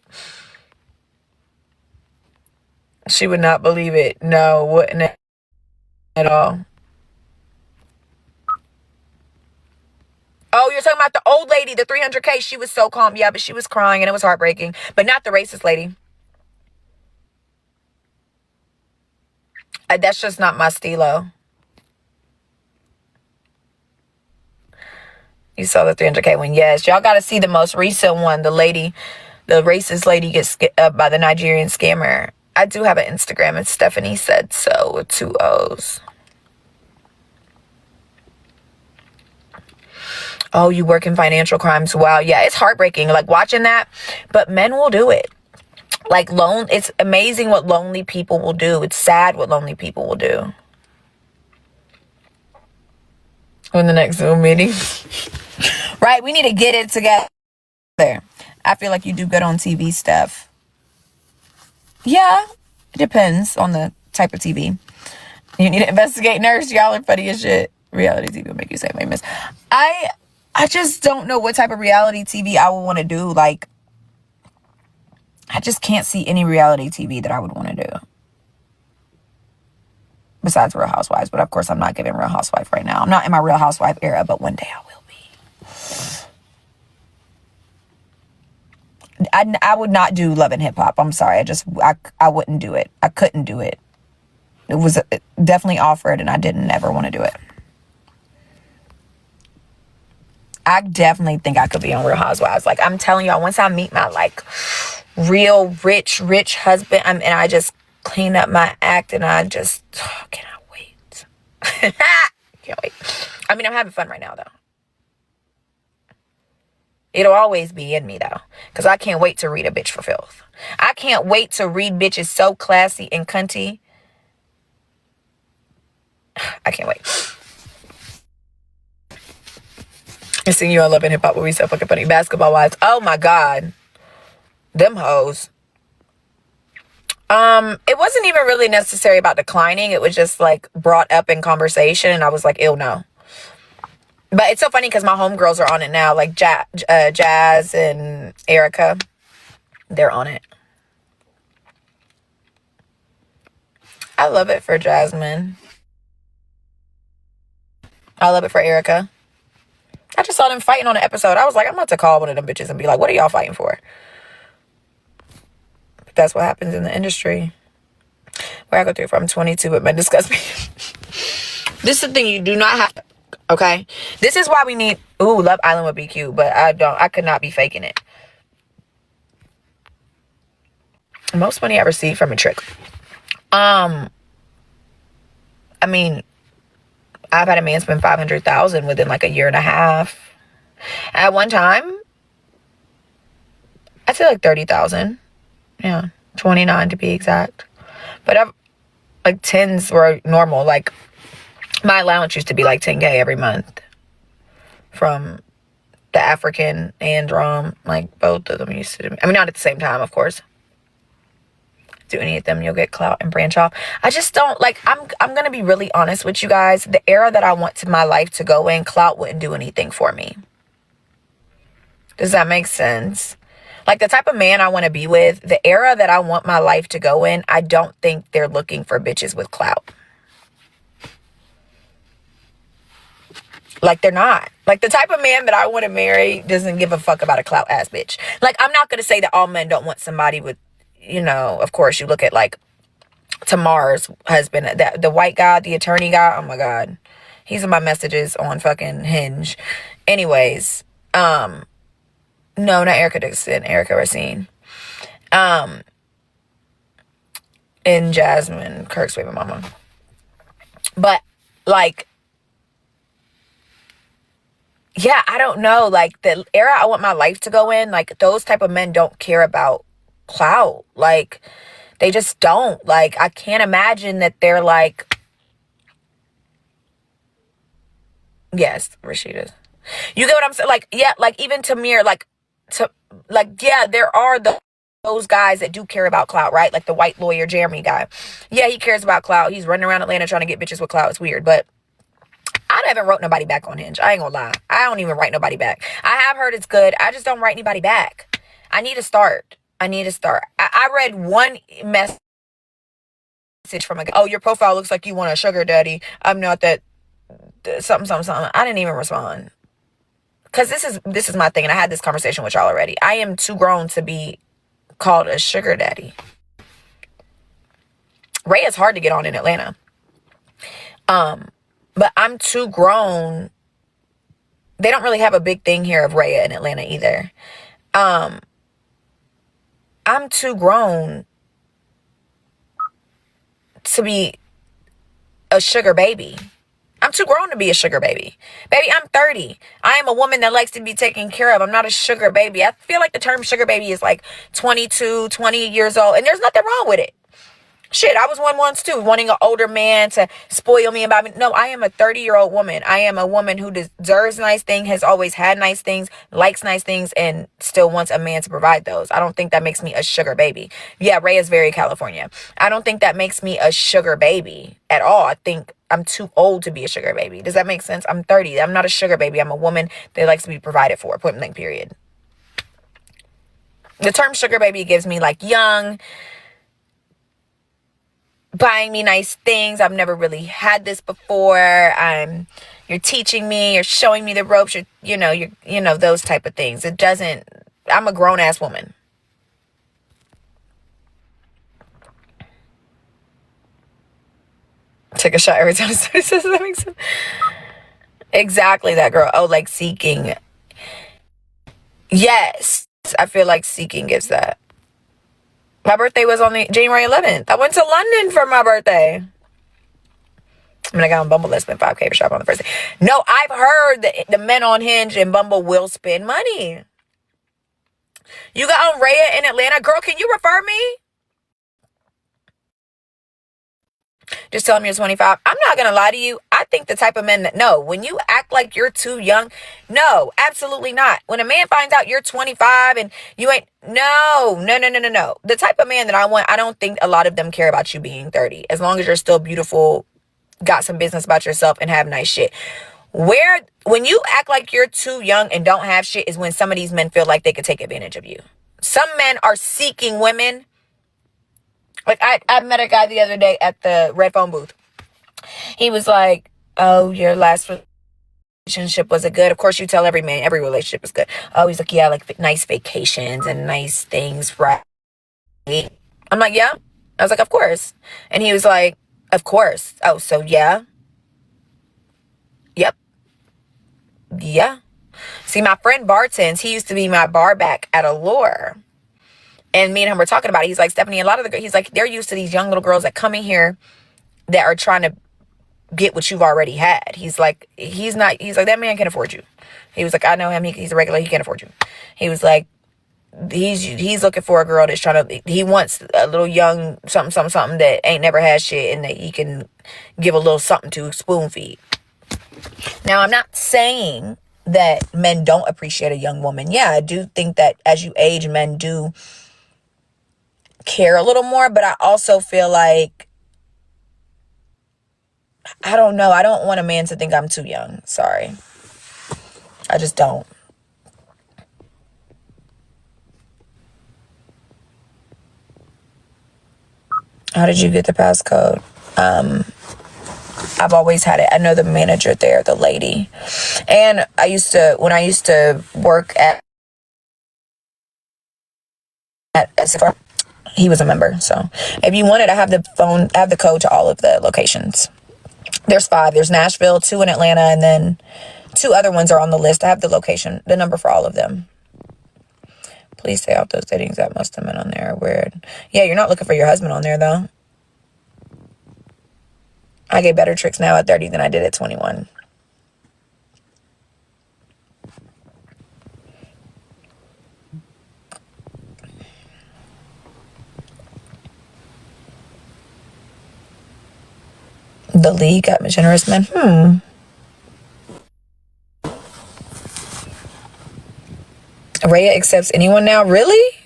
She would not believe it. No, wouldn't at all. Oh, you're talking about the old lady, the 300K. She was so calm. Yeah, but she was crying and it was heartbreaking. But not the racist lady. That's just not my stilo. You saw the 300K one. Yes, y'all got to see the most recent one. The racist lady gets by the Nigerian scammer. I do have an Instagram. It's Stephanie Said So with 2 O's. Oh, you work in financial crimes. Wow. Yeah, it's heartbreaking. Like watching that. But men will do it. Like it's amazing what lonely people will do. It's sad what lonely people will do. In the next Zoom meeting. Right, we need to get it together. I feel like you do good on TV stuff. Yeah, it depends on the type of TV. You need to investigate nurse. Y'all are funny as shit. Reality TV will make you say famous. I just don't know what type of reality TV I would want to do. Like, I just can't see any reality TV that I would want to do. Besides Real Housewives. But of course, I'm not giving Real Housewife right now. I'm not in my Real Housewife era, but one day I will be. I would not do Love and Hip Hop. I'm sorry. I wouldn't do it. I couldn't do it. It was definitely offered and I didn't ever want to do it. I definitely think I could be on Real Housewives. Like, I'm telling y'all, once I meet my, like, real rich husband, and I just clean up my act, and I just, cannot wait. Can't wait. I mean, I'm having fun right now, though. It'll always be in me, though, because I can't wait to read a bitch for filth. I can't wait to read bitches so classy and cunty. I can't wait. I seen you on Love and Hip Hop where we so fucking funny. Basketball wives. Oh my God. Them hoes. It wasn't even really necessary about declining. It was just like brought up in conversation and I was like, ew, no. But it's so funny because my homegirls are on it now. Like Jazz and Erica. They're on it. I love it for Jasmine. I love it for Erica. I just saw them fighting on an episode. I was like, I'm about to call one of them bitches and be like, what are y'all fighting for? But that's what happens in the industry. Where I go through from 22, but men discuss me. This is the thing you do not have. Okay? This is why we need... Ooh, Love Island would be cute, but I could not be faking it. Most money I received from a trick. I mean... I've had a man spend $500,000 within like a year and a half. At one time, I'd say like 30,000. Yeah, 29 to be exact. But like 10s were normal. Like my allowance used to be like 10K every month from the African and like both of them used to. I mean, not at the same time, of course. Do any of them, you'll get clout and branch off. I just don't like. I'm gonna be really honest with you guys. The era that I want my life to go in, clout wouldn't do anything for me. Does that make sense? Like the type of man I want to be with, the era that I want my life to go in, I don't think they're looking for bitches with clout. Like they're not. Like the type of man that I want to marry doesn't give a fuck about a clout ass bitch. Like I'm not gonna say that all men don't want somebody with. You know, of course, you look at like Tamar's husband, the white guy, the attorney guy. Oh my God, he's in my messages on fucking Hinge. Anyways, no, not Erica Dixon, Erica Racine. And Jasmine Kirk's baby mama. But like, yeah, I don't know. Like, the era I want my life to go in, like, those type of men don't care about clout. Like, they just don't. Like, I can't imagine that they're like, yes, Rashida's. You get what I'm saying? Like, yeah, like, even Tamir, like, yeah, there are those guys that do care about clout, right? Like the white lawyer Jeremy guy. Yeah, he cares about clout. He's running around Atlanta trying to get bitches with clout. It's weird, but I haven't wrote nobody back on Hinge. I ain't gonna lie. I don't even write nobody back. I have heard it's good. I just don't write anybody back. I need to start. I read one message from a guy. Oh, your profile looks like you want a sugar daddy. I'm not that something, something, something. I didn't even respond. Because this is my thing, and I had this conversation with y'all already. I am too grown to be called a sugar daddy. Ray is hard to get on in Atlanta. But I'm too grown. They don't really have a big thing here of Raya in Atlanta either. I'm too grown to be a sugar baby. I'm too grown to be a sugar baby. Baby, I'm 30. I am a woman that likes to be taken care of. I'm not a sugar baby. I feel like the term sugar baby is like 22, 20 years old, and there's nothing wrong with it. Shit, I was one once too, wanting an older man to spoil me and buy me. No, I am a 30-year-old woman. I am a woman who deserves nice things, has always had nice things, likes nice things, and still wants a man to provide those. I don't think that makes me a sugar baby. Yeah, Ray is very California. I don't think that makes me a sugar baby at all. I think I'm too old to be a sugar baby. Does that make sense? I'm 30. I'm not a sugar baby. I'm a woman that likes to be provided for. Point blank, period. The term sugar baby gives me like young, buying me nice things. I've never really had this before. You're teaching me, you're showing me the ropes, you're those type of things. It doesn't, I'm a grown ass woman. Take a shot every time somebody says that. Makes sense. Exactly, that girl. Oh, like seeking. Yes. I feel like seeking gives that. My birthday was on the January 11th. I went to London for my birthday. I mean, I got on Bumble, let's spend $5K for shop on the first day. No, I've heard that the men on Hinge and Bumble will spend money. You got on Raya in Atlanta? Girl, can you refer me? Just tell them you're 25. I'm not going to lie to you. I think the type of men that, no, when you act like you're too young, no, absolutely not. When a man finds out you're 25 and you ain't, no. The type of man that I want, I don't think a lot of them care about you being 30. As long as you're still beautiful, got some business about yourself, and have nice shit. When you act like you're too young and don't have shit is when some of these men feel like they could take advantage of you. Some men are seeking women. Like, I met a guy the other day at the red phone booth. He was like, oh, your last relationship, was it good? Of course, you tell every man, every relationship is good. Oh, he's like, yeah, like nice vacations and nice things, right? I'm like, yeah. I was like, of course. And he was like, of course. Oh, so yeah. Yep. Yeah. See, my friend bartends. He used to be my bar back at Allure. And me and him were talking about it. He's like, Stephanie, a lot of he's like, they're used to these young little girls that come in here that are trying to get what you've already had. He's like, that man can afford you. He was like, I know him. He's a regular. He can't afford you. He was like, he's looking for a girl that's he wants a little young something that ain't never had shit and that he can give a little something to spoon feed. Now, I'm not saying that men don't appreciate a young woman. Yeah, I do think that as you age, men do care a little more, but I also feel like, I don't know. I don't want a man to think I'm too young. Sorry. I just don't. How did you get the passcode? I've always had it. I know the manager there, the lady. And when I used to work at Sephora, he was a member. So if you want it, I have the code to all of the locations. There's 5. There's Nashville, 2 in Atlanta, and then 2 other ones are on the list. I have the location, the number for all of them. Please stay off those datings that most of men on there are weird. Yeah, you're not looking for your husband on there, though. I get better tricks now at 30 than I did at 21. The league got generous men. Rhea accepts anyone now? Really?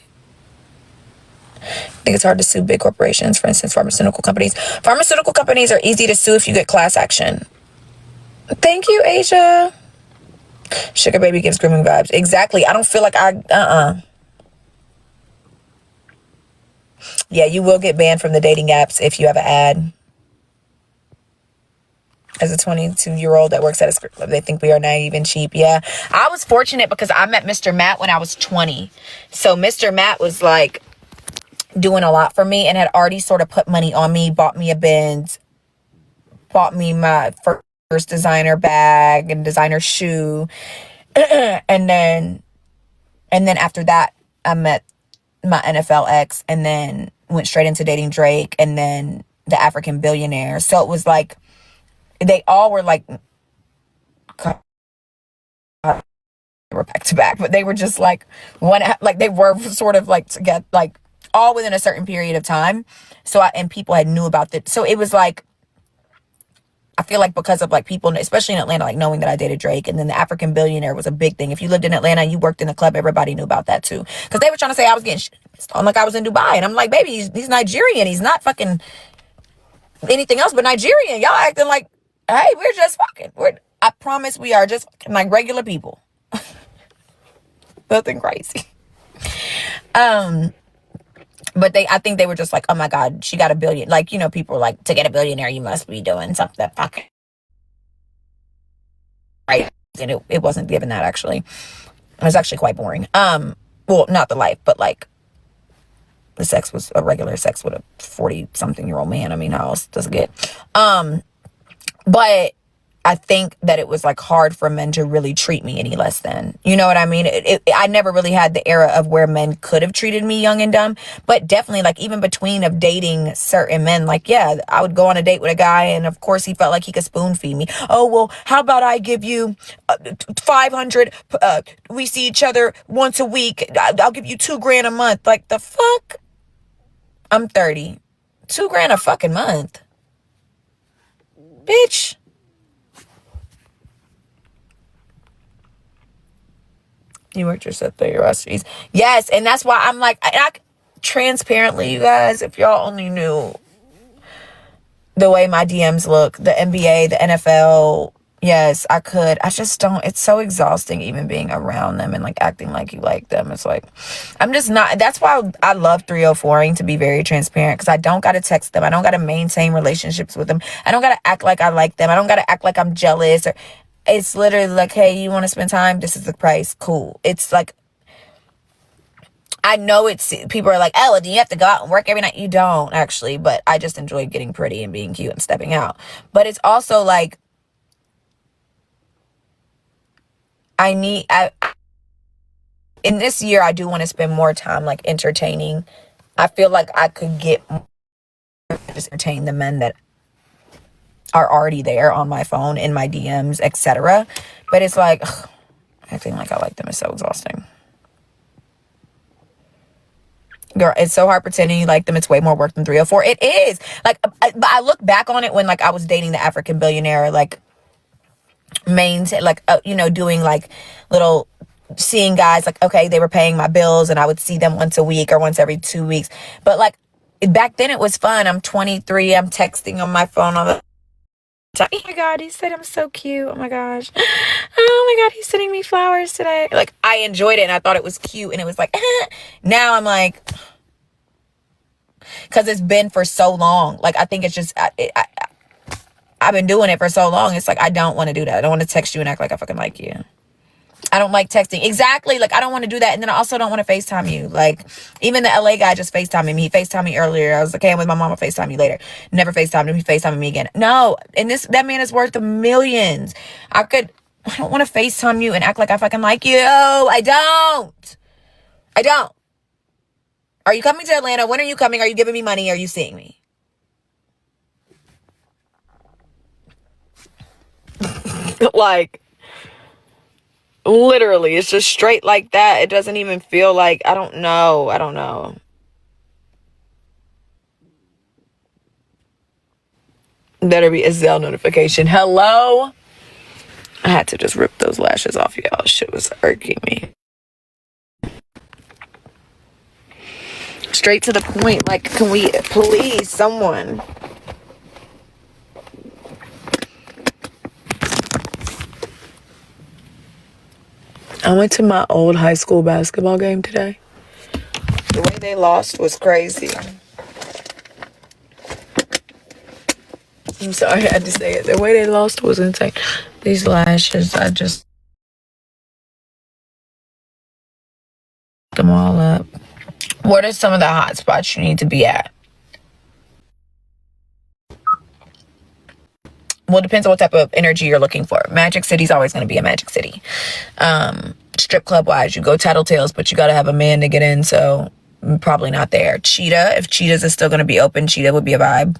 I think it's hard to sue big corporations, for instance, pharmaceutical companies. Pharmaceutical companies are easy to sue if you get class action. Thank you, Asia. Sugar baby gives grooming vibes. Exactly. I don't feel like Yeah, you will get banned from the dating apps if you have an ad. As a 22-year-old that works at a script club, they think we are naive and cheap. Yeah. I was fortunate because I met Mr. Matt when I was 20. So Mr. Matt was like doing a lot for me and had already sort of put money on me, bought me a Benz, bought me my first designer bag and designer shoe. and then after that, I met my NFL ex and then went straight into dating Drake and then the African billionaire. So it was like, they all were like, God, they were back to back, but they were just like they were sort of like to get like all within a certain period of time. So and people had knew about that. So it was like, I feel like because of like people, especially in Atlanta, like knowing that I dated Drake, and then the African billionaire was a big thing. If you lived in Atlanta and you worked in the club, everybody knew about that too. Because they were trying to say I was getting shit on like I was in Dubai. And I'm like, baby, he's Nigerian. He's not fucking anything else but Nigerian. Y'all acting like, hey, we're just fucking. I promise we are just fucking like regular people. Nothing crazy. But I think they were just like, oh my God, she got $1 billion. Like, you know, people are like, to get a billionaire, you must be doing something fucking right. And it wasn't given that, actually. It was actually quite boring. Well, not the life, but like the sex was a regular sex with a 40-something-year-old man. I mean, how else does it get? But I think that it was like hard for men to really treat me any less than, you know what I mean? I never really had the era of where men could have treated me young and dumb, but definitely like even between of dating certain men, like, yeah, I would go on a date with a guy and of course he felt like he could spoon feed me. Oh, well, how about I give you 500, we see each other once a week. I'll give you $2,000 a month. Like the fuck? I'm 30. $2,000 a fucking month. Bitch. You worked yourself through your recipes. Yes, and that's why I'm like, transparently, you guys, if y'all only knew the way my DMs look, the NBA, the NFL, yes, I could. I just don't. It's so exhausting even being around them and like acting like you like them. It's like, I'm just not. That's why I love 304ing, to be very transparent, because I don't got to text them. I don't got to maintain relationships with them. I don't got to act like I like them. I don't got to act like I'm jealous. Or it's literally like, hey, you want to spend time? This is the price. Cool. It's like, I know people are like, oh, do you have to go out and work every night? You don't, actually, but I just enjoy getting pretty and being cute and stepping out. But it's also like, in this year, I do want to spend more time like entertaining. I feel like I could get more, just entertain the men that are already there on my phone, in my DMs, etc. But it's like, acting like I like them is so exhausting. Girl, it's so hard pretending you like them. It's way more work than 304. It is. Like, but I look back on it when like I was dating the African billionaire, like doing like little, seeing guys like, okay, they were paying my bills and I would see them once a week or once every 2 weeks. But like back then it was fun. I'm 23. I'm texting on my phone all the time. Oh my God, he said I'm so cute. Oh my gosh. Oh my God, he's sending me flowers today. Like, I enjoyed it and I thought it was cute, and it was like, now I'm like, because it's been for so long. Like, I think it's just, I've been doing it for so long. It's like, I don't want to do that. I don't want to text you and act like I fucking like you. I don't like texting. Exactly. Like, I don't want to do that. And then I also don't want to FaceTime you. Like, even the LA guy just FaceTimed me. He FaceTimed me earlier. I was like, hey, I'm with my mom. I'll FaceTime you later. Never FaceTimed him. He FaceTimed me again. No. And that man is worth millions. I don't want to FaceTime you and act like I fucking like you. I don't. Are you coming to Atlanta? When are you coming? Are you giving me money? Are you seeing me? Like, literally, it's just straight like that. It doesn't even feel like, I don't know. Better be a Zelle notification. Hello? I had to just rip those lashes off, y'all. Shit was irking me. Straight to the point. Like, can we please, someone? I went to my old high school basketball game today. The way they lost was crazy. I'm sorry, I had to say it. The way they lost was insane. These lashes, I just them all up. What are some of the hot spots you need to be at? Well, it depends on what type of energy you're looking for. Magic City's always going to be a Magic City. Strip club wise, you go Tattletales, but you got to have a man to get in, so probably not there. Cheetah, if Cheetah's is still going to be open, Cheetah would be a vibe.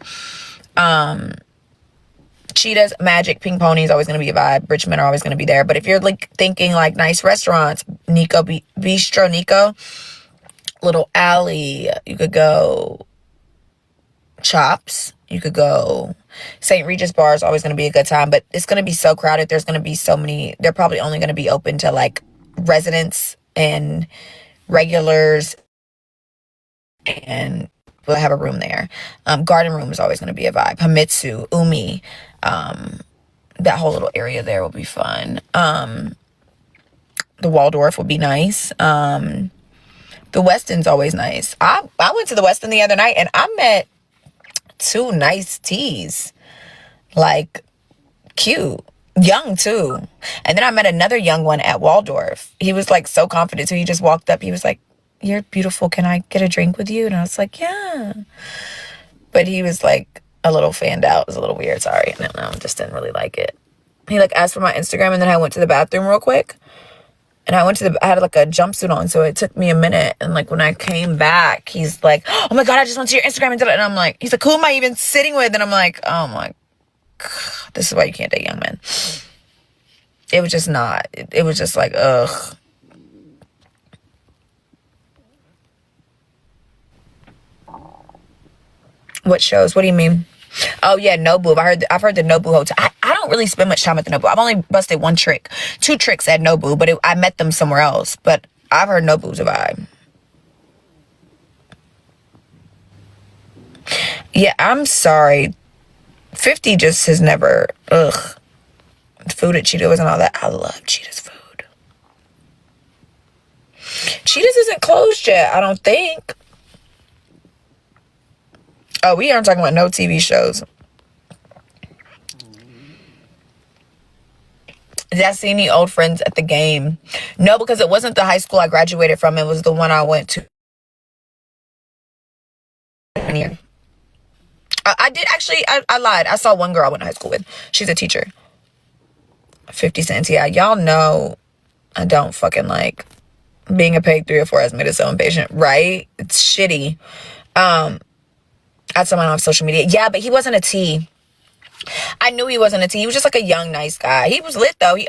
Cheetah's, Magic, Pink Pony is always going to be a vibe. Richmond are always going to be there. But if you're like thinking like nice restaurants, Nico Bistro Nico, Little Alley, you could go Chops, you could go St. Regis Bar is always going to be a good time, but it's going to be so crowded. There's going to be so many. They're probably only going to be open to like residents and regulars, and we'll have a room there. Garden Room is always going to be a vibe. Himitsu, Umi, that whole little area there will be fun. The Waldorf will be nice. The Weston's always nice. I went to the Weston the other night and I met 2 nice teas. Like, cute. Young, too. And then I met another young one at Waldorf. He was, like, so confident. So he just walked up. He was like, "You're beautiful. Can I get a drink with you?" And I was like, "Yeah." But he was, like, a little fanned out. It was a little weird. Sorry. I don't know. Just didn't really like it. He, like, asked for my Instagram. And then I went to the bathroom real quick. And I had like a jumpsuit on, so it took me a minute. And like when I came back, he's like, "Oh my God, I just went to your Instagram and did it." And I'm like, he's like, "Who am I even sitting with?" And I'm like, oh my God, this is why you can't date young men. It was just not. It was just like, ugh. What shows? What do you mean? Oh yeah, Nobu. I've heard the Nobu hotel. I don't really spend much time at the Nobu. I've only busted 2 tricks at Nobu, but I met them somewhere else. But I've heard Nobu's a vibe. Yeah, I'm sorry. 50 just has never. Ugh. Food at Cheetah's and all that. I love Cheetah's food. Cheetah's isn't closed yet, I don't think. Oh, we aren't talking about no TV shows. Did I see any old friends at the game? No, because it wasn't the high school I graduated from. It was the one I went to. I did actually, I lied. I saw one girl I went to high school with. She's a teacher. 50 cents. Yeah, y'all know I don't fucking like being a peg 3 or 4 has made us so impatient, right? It's shitty. I saw him on social media. Yeah, but he wasn't a T. I knew he wasn't a T. He was just like a young, nice guy. He was lit though. He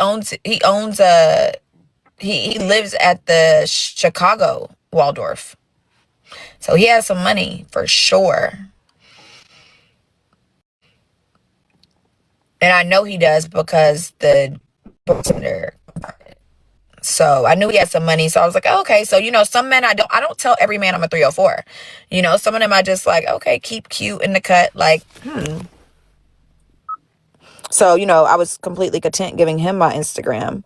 lives at the Chicago Waldorf. So he has some money for sure. And I know he does because the bartender. So I knew he had some money. So I was like, oh, okay. So, some men, I don't tell every man I'm a 304. Some of them I just like, okay, keep cute in the cut. Like, So, I was completely content giving him my Instagram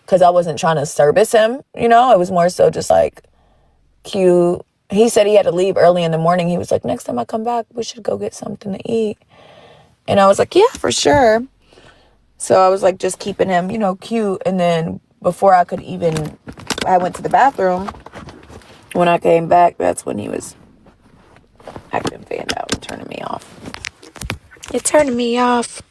because I wasn't trying to service him. It was more so just like cute. He said he had to leave early in the morning. He was like, next time I come back, we should go get something to eat. And I was like, yeah, for sure. So I was like, just keeping him, cute. And then before I went to the bathroom, when I came back, that's when he was acting fanned out and turning me off. It's turning me off.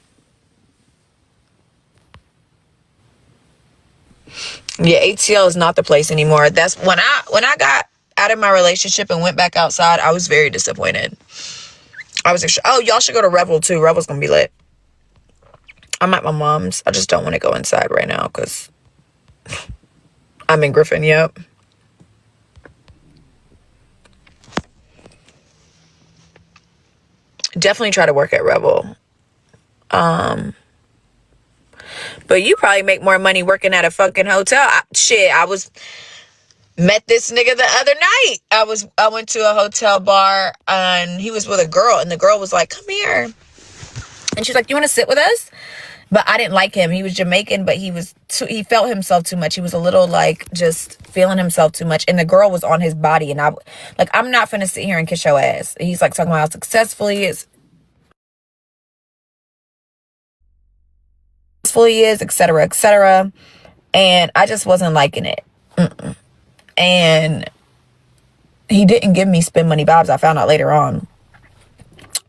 Yeah, ATL is not the place anymore. That's when I got out of my relationship and went back outside, I was very disappointed. Y'all should go to Revel too. Revel's gonna be lit. I'm at my mom's. I just don't want to go inside right now because I'm in Griffin. Yep. Definitely try to work at Revel. But you probably make more money working at a fucking hotel. I was met this nigga the other night. I went to a hotel bar and he was with a girl, and the girl was like, "Come here." And she's like, "You want to sit with us?" But I didn't like him. He was Jamaican, but he felt himself too much. He was a little like just feeling himself too much. And the girl was on his body. And I'm not finna sit here and kiss your ass. He's like talking about how successful he is, etc., etc. And I just wasn't liking it. And he didn't give me spend money vibes. I found out later on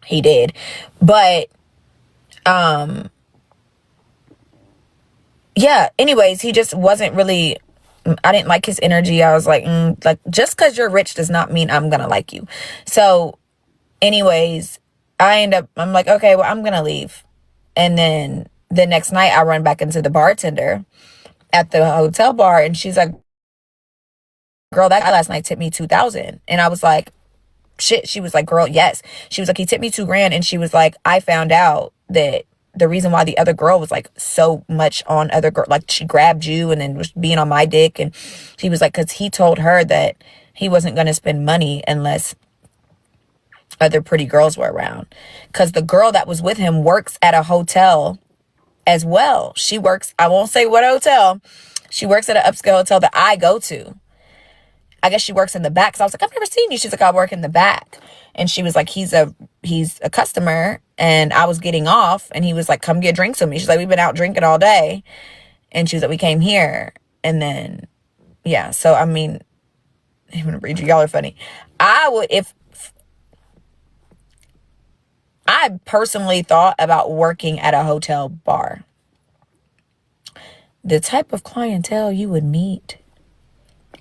he did. But yeah, anyways, he just wasn't really, I didn't like his energy. I was like, just because you're rich does not mean I'm gonna like you. So anyways, I'm like, okay, well, I'm gonna leave. And then the next night I run back into the bartender at the hotel bar, and she's like, "Girl, that guy last night tipped me 2,000." And I was like, shit. She was like, "Girl, yes." She was like, "He tipped me 2 grand." And she was like, "I found out that the reason why the other girl was like so much on other girl, like she grabbed you and then was being on my dick." And she was like, "Because he told her that he wasn't going to spend money unless other pretty girls were around. Because the girl that was with him works at a hotel as well. She works, I won't say what hotel. She works at an upscale hotel that I go to. I guess she works in the back." So I was like, "I've never seen you." She's like, "I work in the back." And she was like, he's a customer. And I was getting off, and he was like, "Come get drinks with me." She's like, "We've been out drinking all day." And she was like, "We came here." And then, yeah. So, I mean, I'm going to read you. Y'all are funny. I personally thought about working at a hotel bar, the type of clientele you would meet.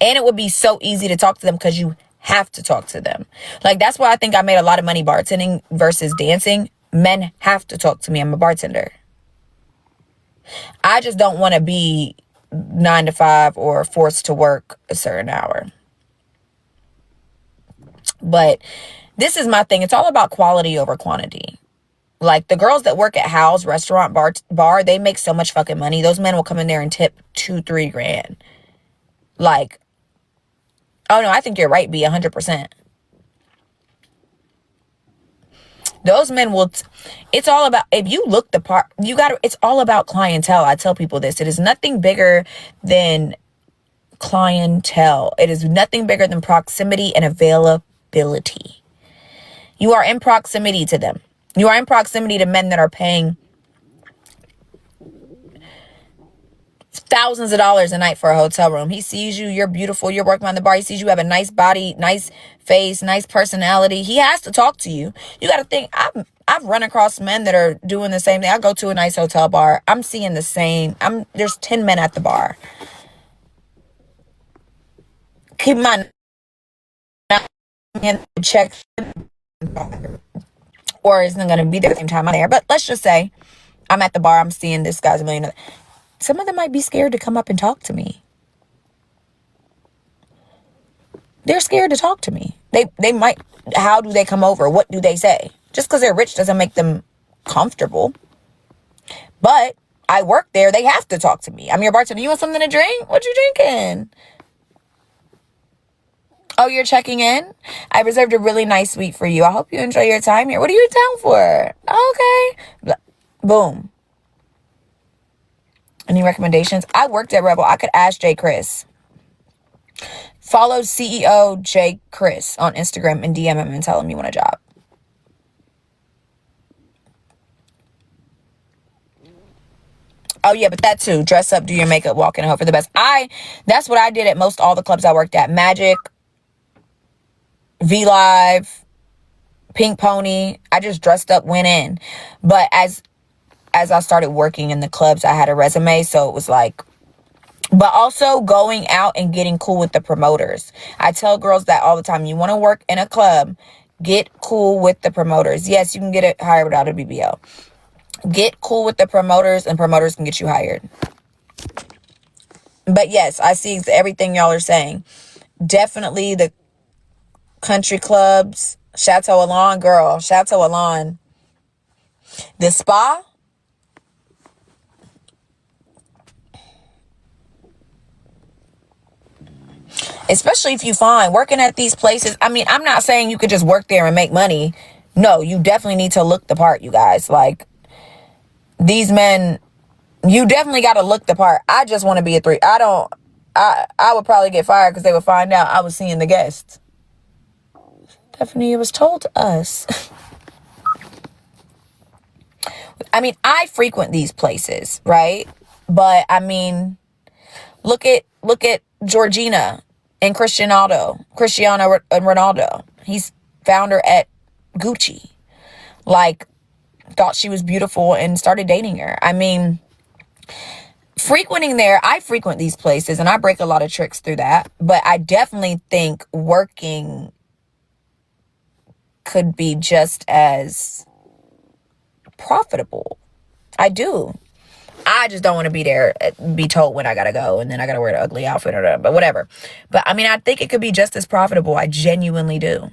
And it would be so easy to talk to them because you have to talk to them. Like, that's why I think I made a lot of money bartending versus dancing. Men have to talk to me. I'm a bartender. I just don't want to be 9 to 5 or forced to work a certain hour. But this is my thing. It's all about quality over quantity. Like, the girls that work at Hal's restaurant bar, they make so much fucking money. Those men will come in there and tip 2-3 grand. Like, oh no, I think you're right, B, 100%. Those men will, it's all about, if you look the part, it's all about clientele. I tell people this. It is nothing bigger than clientele. It is nothing bigger than proximity and availability. You are in proximity to them. You are in proximity to men that are paying thousands of dollars a night for a hotel room. He sees you, you're beautiful, you're working on the bar. He sees you have a nice body, nice face, nice personality. He has to talk to you. You got to think, I've run across men that are doing the same thing. I go to a nice hotel bar. I'm seeing the same. There's 10 men at the bar. Keep in mind, check, or isn't going to be there at the same time I'm there. But let's just say I'm at the bar. I'm seeing this guy's a millionaire. Some of them might be scared to come up and talk to me. They're scared to talk to me. They might, how do they come over? What do they say? Just because they're rich doesn't make them comfortable. But I work there. They have to talk to me. I'm your bartender. You want something to drink? What you drinking? Oh, you're checking in? I reserved a really nice suite for you. I hope you enjoy your time here. What are you in town for? Okay. Boom. Any recommendations? I worked at Rebel. I could ask J. Chris. Follow CEO J. Chris on Instagram and DM him and tell him you want a job. Oh, yeah, but that too. Dress up, do your makeup, walk in and hope for the best. That's what I did at most all the clubs I worked at. Magic, V Live, Pink Pony. I just dressed up, went in. But as I started working in the clubs, I had a resume. So it was like, but also going out and getting cool with the promoters. I tell girls that all the time. You want to work in a club, get cool with the promoters. Yes, you can get it hired without a BBL. Get cool with the promoters, and promoters can get you hired. But yes, I see everything y'all are saying. Definitely the country clubs. Chateau Alon, girl. Chateau Alon. The spa, Especially if you find working at these places. I mean, I'm not saying you could just work there and make money. No, you definitely need to look the part, you guys. Like, these men, you definitely got to look the part. I just want to be a 3. I would probably get fired because they would find out I was seeing the guests. Stephanie, it was told to us. I mean, I frequent these places, right? But I mean, look at Georgina and Cristiano Ronaldo. He's found her at Gucci. Like, thought she was beautiful and started dating her. I mean, frequenting there, I frequent these places and I break a lot of tricks through that. But I definitely think working could be just as profitable. I do. I just don't want to be there, be told when I gotta go, and then I gotta wear the ugly outfit or but whatever. But I mean, I think it could be just as profitable. I genuinely do.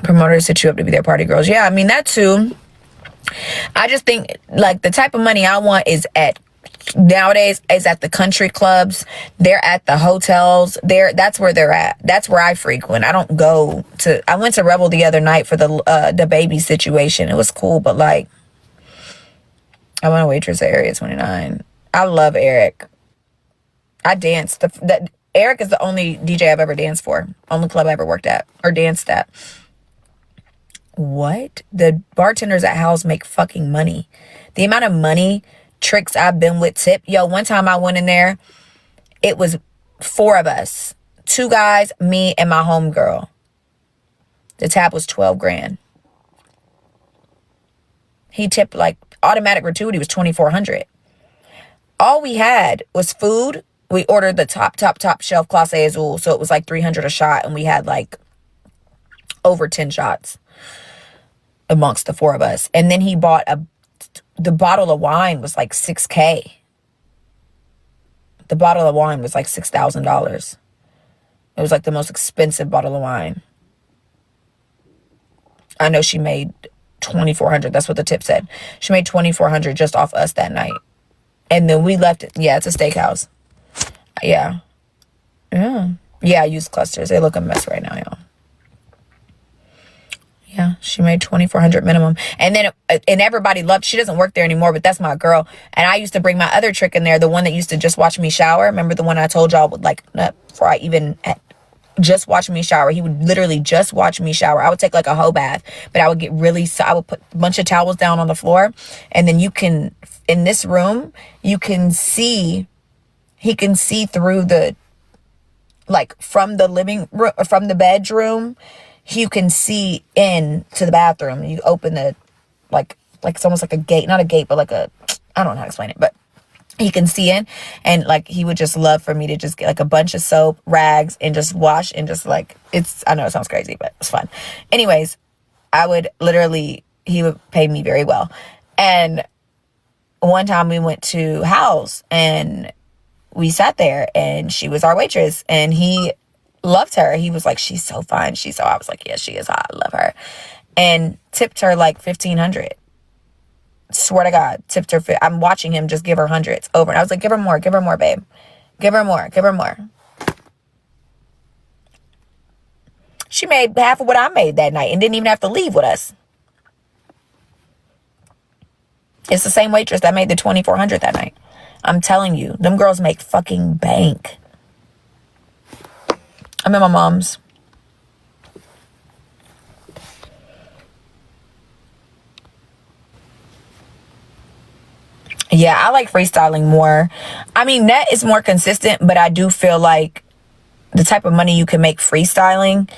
Promoters hit you up to be their party girls. Yeah, I mean, that too. I just think, like, the type of money I want is nowadays is at the country clubs. They're at the hotels. That's where they're at. That's where I frequent. I don't go to. I went to Rebel the other night for the baby situation. It was cool, but like, I went to waitress at Area 29. I love Eric. I danced. Eric is the only DJ I've ever danced for. Only club I ever worked at or danced at. What? The bartenders at House make fucking money. The amount of money tricks I've been with tip. Yo, one time I went in there, it was 4 of us. 2 guys, me, and my homegirl. The tab was 12 grand. He tipped, like, automatic gratuity was 2,400. All we had was food. We ordered the top shelf Clase Azul, so it was like 300 a shot, and we had like over 10 shots amongst the 4 of us. And then he bought the bottle of wine was like $6,000. The bottle of wine was like $6,000. It was like the most expensive bottle of wine. I know she made 2,400. That's what the tip said. She made 2,400 just off us that night. And then we left it. Yeah, it's a steakhouse. Yeah. I use clusters. They look a mess right now, y'all. Yeah, she made 2,400 minimum. And then, and everybody loved, she doesn't work there anymore, but that's my girl. And I used to bring my other trick in there, the one that used to just watch me shower. Remember the one I told y'all would, like, before I even just watch me shower. He would literally just watch me shower. I would take like a whole bath, but I would get really, I would put a bunch of towels down on the floor. And then you can, in this room, you can see, he can see through the, like, from the living room, from the bedroom, you can see into the bathroom. You open the, like it's almost like a gate, not a gate, but like a, I don't know how to explain it, but he can see in. And like, he would just love for me to just get like a bunch of soap, rags, and just wash, and just like, I know it sounds crazy, but it's fun. Anyways, I would literally, he would pay me very well. And one time we went to House and we sat there and she was our waitress and he loved her. He was like, she's so fine. I was like, yeah, she is hot. I love her. And tipped her like 1,500. Swear to God, tipped her. I'm watching him just give her hundreds over. And I was like, give her more, babe. Give her more. She made half of what I made that night and didn't even have to leave with us. It's the same waitress that made the 2,400 that night. I'm telling you, them girls make fucking bank. I'm at my mom's. Yeah, I like freestyling more. I mean, net is more consistent, but I do feel like the type of money you can make freestyling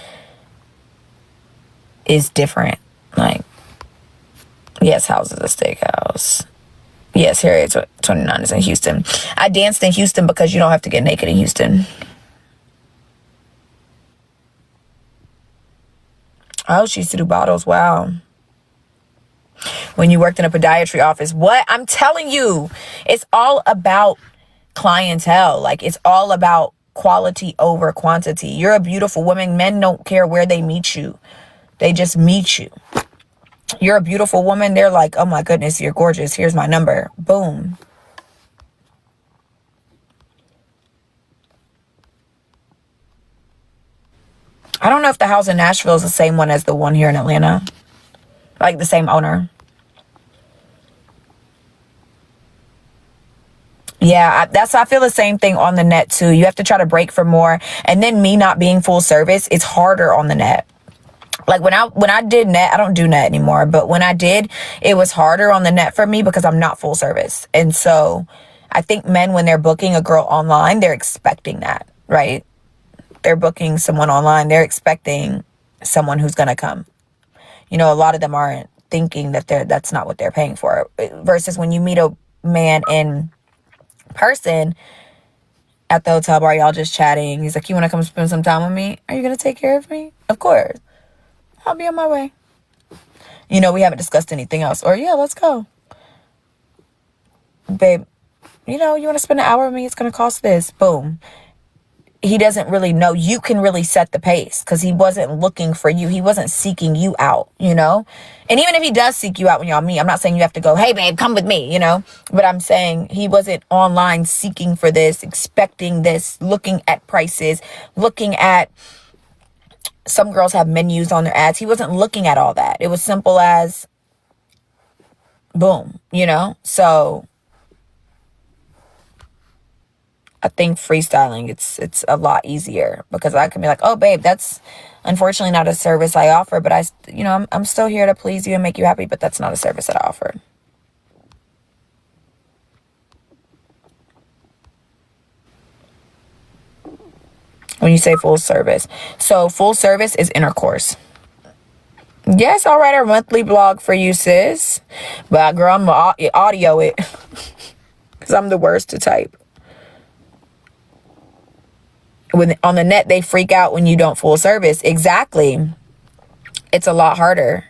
is different. Like, yes, House is a steakhouse. Yes, Harriet 29 is in Houston. I danced in Houston because you don't have to get naked in Houston. Oh, she used to do bottles. Wow. When you worked in a podiatry office. What? I'm telling you, it's all about clientele. Like, it's all about quality over quantity. You're a beautiful woman. Men don't care where they meet you. They just meet you. You're a beautiful woman. They're like, oh my goodness, you're gorgeous. Here's my number. Boom. I don't know if the house in Nashville is the same one as the one here in Atlanta. Like the same owner. Yeah, I feel the same thing on the net too. You have to try to break for more. And then me not being full service, it's harder on the net. Like when I did net, I don't do net anymore, but when I did, it was harder on the net for me because I'm not full service. And so I think men, when they're booking a girl online, they're expecting that, right? They're booking someone online, they're expecting someone who's going to come. You know, a lot of them aren't thinking that that's not what they're paying for. Versus when you meet a man in person at the hotel bar, y'all just chatting. He's like, you want to come spend some time with me? Are you going to take care of me? Of course. I'll be on my way. You know, we haven't discussed anything else. Or, yeah, let's go. Babe, you know, you want to spend an hour with me? It's going to cost this. Boom. He doesn't really know. You can really set the pace because he wasn't looking for you. He wasn't seeking you out, you know? And even if he does seek you out when y'all meet, I'm not saying you have to go, hey, babe, come with me, you know? But I'm saying he wasn't online seeking for this, expecting this, looking at prices, looking at, some girls have menus on their ads. He wasn't looking at all that. It was simple as boom, you know? So I think freestyling, it's a lot easier because I can be like, oh, babe, that's unfortunately not a service I offer, but I'm still here to please you and make you happy, but that's not a service that I offer. When you say full service. So full service is intercourse. Yes, I'll write a monthly blog for you, sis. But girl, I'm going to audio it because I'm the worst to type. When on the net, they freak out when you don't full service. Exactly. It's a lot harder.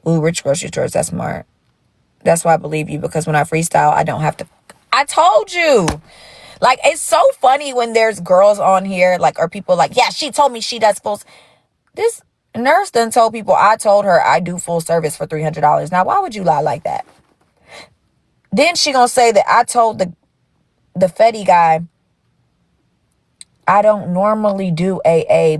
Ooh, rich grocery stores. That's smart. That's why I believe you, because when I freestyle, I don't have to. I told you. Like, it's so funny when there's girls on here, like, or people like, yeah, she told me she does full. This nurse done told people I told her I do full service for $300. Now, why would you lie like that? Then she gonna say that I told the Fetty guy I don't normally do AA,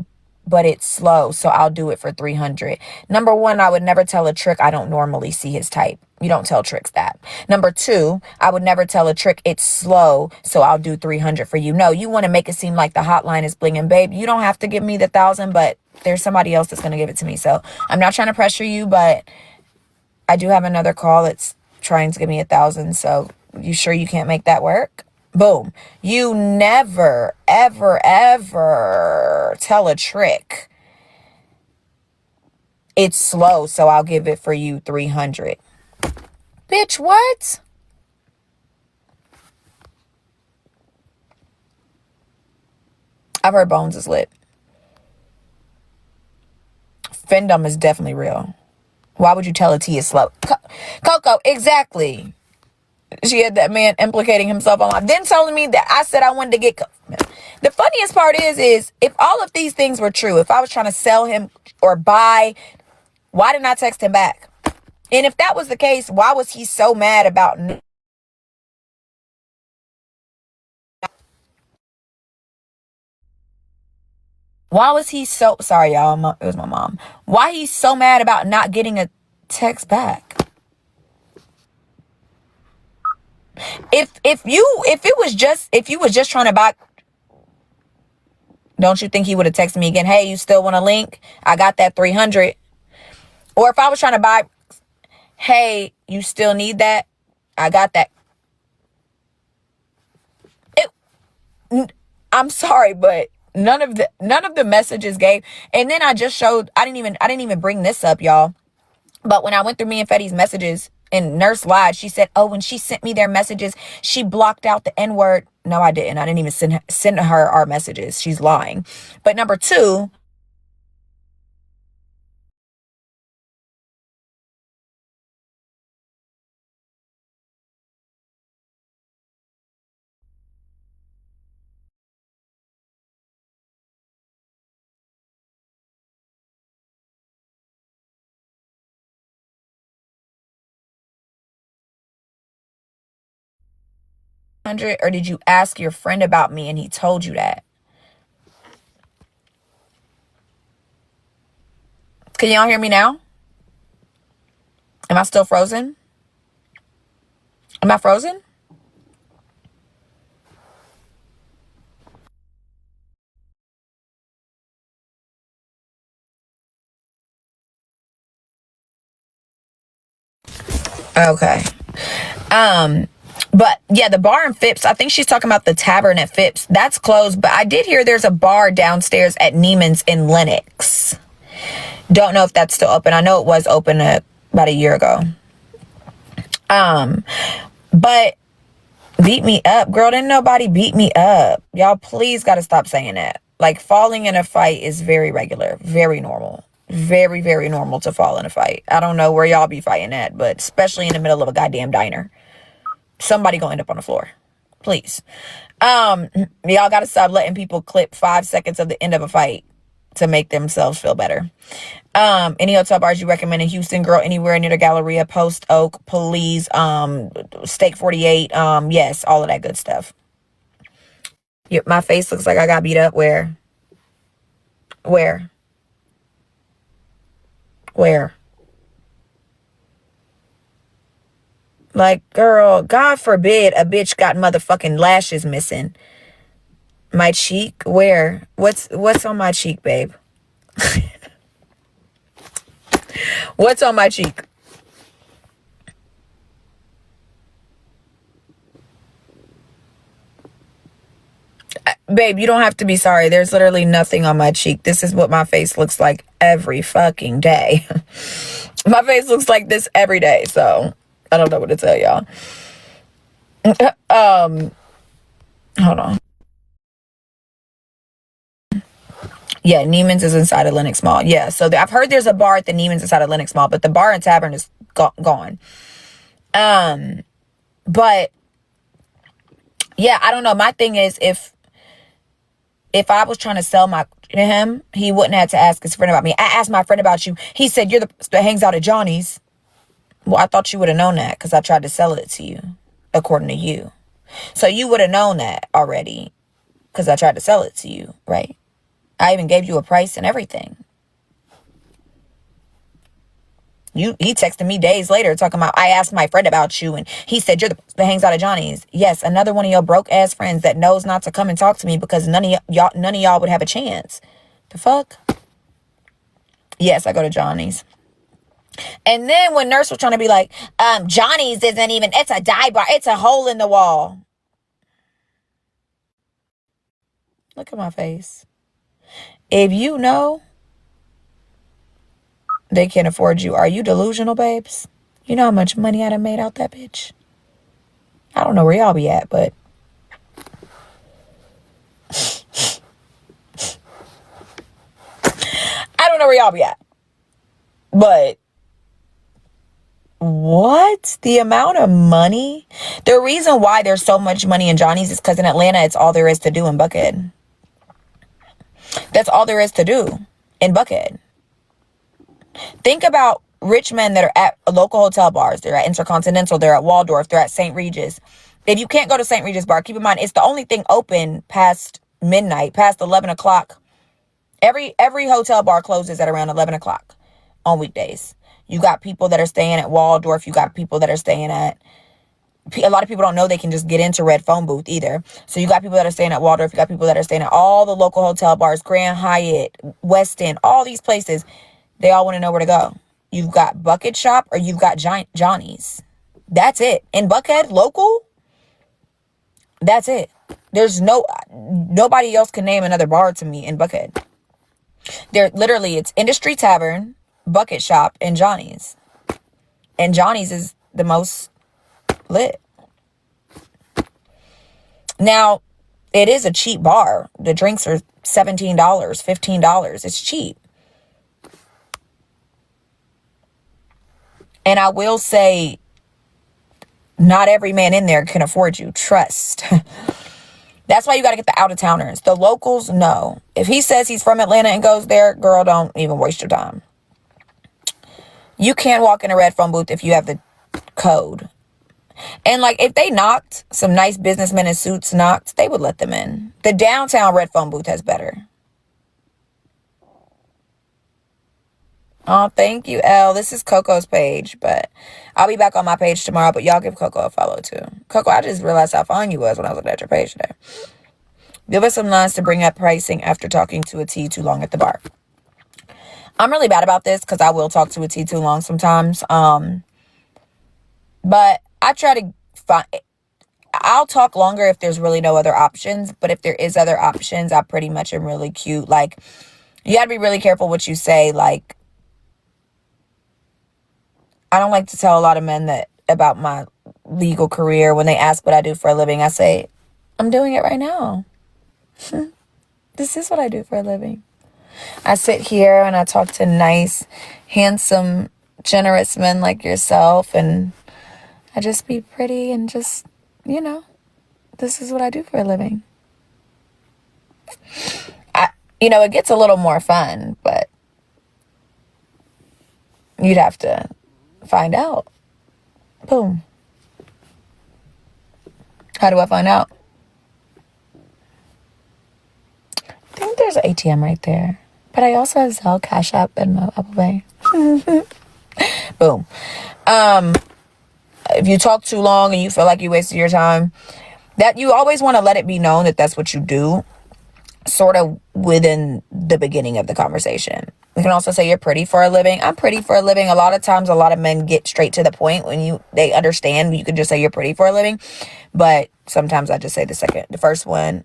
but it's slow, so I'll do it for 300. Number one, I would never tell a trick I don't normally see his type. You don't tell tricks that. Number two, I would never tell a trick it's slow, so I'll do 300 for you. No, you want to make it seem like the hotline is blinging. Babe, you don't have to give me the 1,000, but there's somebody else that's going to give it to me. So I'm not trying to pressure you, but I do have another call that's trying to give me 1,000. So you sure you can't make that work? Boom. You never, ever, ever tell a trick it's slow, so I'll give it for you 300. Bitch, what? I've heard Bones is lit. Fendom is definitely real. Why would you tell a T is slow? Coco, exactly. She had that man implicating himself online, then telling me that I said I wanted to get. The funniest part is if all of these things were true, if I was trying to sell him or buy, why didn't I text him back? And if that was the case, why was he so mad about? Why was he so sorry, y'all? It was my mom. Why he's so mad about not getting a text back? If you was just trying to buy, don't you think he would have texted me again? Hey, you still want a link? I got that 300. Or if I was trying to buy, hey, you still need that? I got that. I'm sorry, but none of the messages gave. And then I just showed. I didn't even bring this up, y'all. But when I went through me and Fetty's messages and Nurse lied, she said, oh, when she sent me their messages, she blocked out the N-word. No, I didn't. I didn't even send her our messages. She's lying. But number two, 100, or did you ask your friend about me and he told you that? Can y'all hear me now? Am I still frozen? Am I frozen? Okay. But yeah, the bar in Phipps, I think she's talking about the tavern at Phipps. That's closed, but I did hear there's a bar downstairs at Neiman's in Lenox. Don't know if that's still open. I know it was open about a year ago. But beat me up, girl. Didn't nobody beat me up. Y'all please gotta stop saying that. Like, falling in a fight is very regular, very normal. Very, very normal to fall in a fight. I don't know where y'all be fighting at, but especially in the middle of a goddamn diner. Somebody gonna end up on the floor. Please. Y'all gotta stop letting people clip 5 seconds of the end of a fight to make themselves feel better. Any hotel bars you recommend in Houston, girl? Anywhere near the Galleria, Post Oak, Police, Steak 48, yes, all of that good stuff. Yep, my face looks like I got beat up. Where? Like, girl, God forbid a bitch got motherfucking lashes missing. My cheek? Where? What's on my cheek, babe? What's on my cheek? Babe, you don't have to be sorry. There's literally nothing on my cheek. This is what my face looks like every fucking day. My face looks like this every day, so I don't know what to tell y'all. Hold on. Yeah, Neiman's is inside of Lenox Mall. Yeah, so I've heard there's a bar at the Neiman's inside of Lenox Mall, but the bar and tavern is gone. But yeah, I don't know. My thing is, if I was trying to sell my to him, he wouldn't have to ask his friend about me. I asked my friend about you. He said, you're the that hangs out at Johnny's. Well, I thought you would have known that because I tried to sell it to you, according to you. So you would have known that already because I tried to sell it to you, right? I even gave you a price and everything. He texted me days later talking about, I asked my friend about you and he said, you're the that hangs out at Johnny's. Yes, another one of your broke ass friends that knows not to come and talk to me because none of y'all would have a chance. The fuck? Yes, I go to Johnny's. And then when Nurse was trying to be like, Johnny's isn't even, it's a dive bar. It's a hole in the wall. Look at my face. If you know they can't afford you, are you delusional, babes? You know how much money I done made out that bitch? I don't know where y'all be at, but I don't know where y'all be at. But what? The amount of money? The reason why there's so much money in Johnny's is because in Atlanta, it's all there is to do in Buckhead. That's all there is to do in Buckhead. Think about rich men that are at local hotel bars. They're at Intercontinental. They're at Waldorf. They're at St. Regis. If you can't go to St. Regis bar, keep in mind, it's the only thing open past midnight, past 11 o'clock. Every hotel bar closes at around 11 o'clock on weekdays. You got people that are staying at Waldorf. You got people that are staying at... A lot of people don't know they can just get into Red Phone Booth either. So you got people that are staying at Waldorf. You got people that are staying at all the local hotel bars, Grand Hyatt, West End, all these places. They all want to know where to go. You've got Bucket Shop or you've got Johnny's. That's it. In Buckhead, local, that's it. There's nobody else can name another bar to me in Buckhead. It's Industry Tavern, Bucket Shop, and Johnny's. And Johnny's is the most lit. Now, it is a cheap bar. The drinks are $17, $15. It's cheap. And I will say, not every man in there can afford you. Trust. That's why you got to get the out-of-towners. The locals, no. If he says he's from Atlanta and goes there, girl, don't even waste your time. You can't walk in a Red Phone Booth if you have the code. And like, if they knocked, some nice businessmen in suits knocked, they would let them in. The downtown red phone booth has better. Oh, thank you, Elle. This is Coco's page, but I'll be back on my page tomorrow, but y'all give Coco a follow too. Coco, I just realized how fun you was when I was looking at your page today. Give us some lines to bring up pricing after talking to a T too long at the bar. I'm really bad about this because I will talk to a T too long sometimes. But I try to find... I'll talk longer if there's really no other options. But if there is other options, I pretty much am really cute. Like, you got to be really careful what you say. Like, I don't like to tell a lot of men that about my legal career. When they ask what I do for a living, I say, I'm doing it right now. This is what I do for a living. I sit here and I talk to nice, handsome, generous men like yourself. And I just be pretty and just, you know, this is what I do for a living. It gets a little more fun, but you'd have to find out. Boom. How do I find out? I think there's an ATM right there. But I also have Zelle, Cash App, and my Apple Pay. Boom. If you talk too long and you feel like you wasted your time, that you always want to let it be known that that's what you do, sort of within the beginning of the conversation. You can also say you're pretty for a living. I'm pretty for a living. A lot of times, a lot of men get straight to the point when they understand. You can just say you're pretty for a living. But sometimes I just say the first one.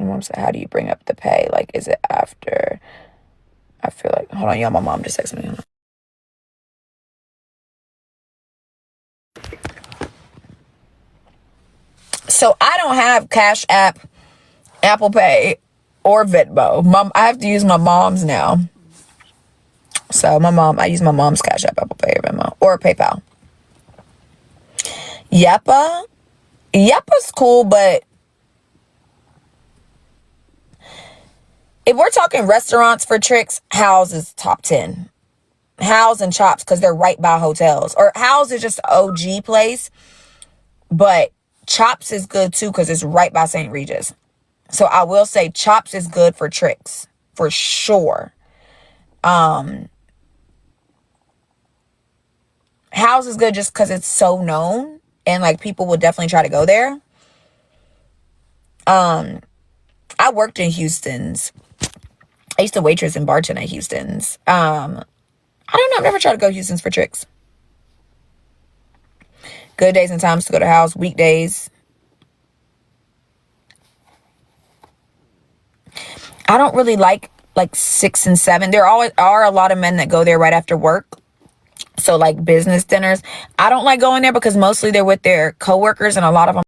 Mom said, how do you bring up the pay? Like, is it after? I feel like, hold on, y'all, my mom just texted me. Hold on. So I don't have Cash App, Apple Pay, or Venmo. I have to use my mom's now. So I use my mom's Cash App, Apple Pay, or Venmo, or PayPal. Yepa's cool, but if we're talking restaurants for tricks, Hal's is top 10. Hal's and Chops, because they're right by hotels. Or Hal's is just an OG place, but Chops is good too because it's right by St. Regis. So I will say Chops is good for tricks, for sure. Hal's is good just because it's so known and like people will definitely try to go there. I worked in Houston's. I used to waitress and bartend at Houston's. I don't know. I've never tried to go to Houston's for tricks. Good days and times to go to Hal's. Weekdays. I don't really like 6 and 7. There are a lot of men that go there right after work. So like business dinners. I don't like going there because mostly they're with their coworkers and a lot of them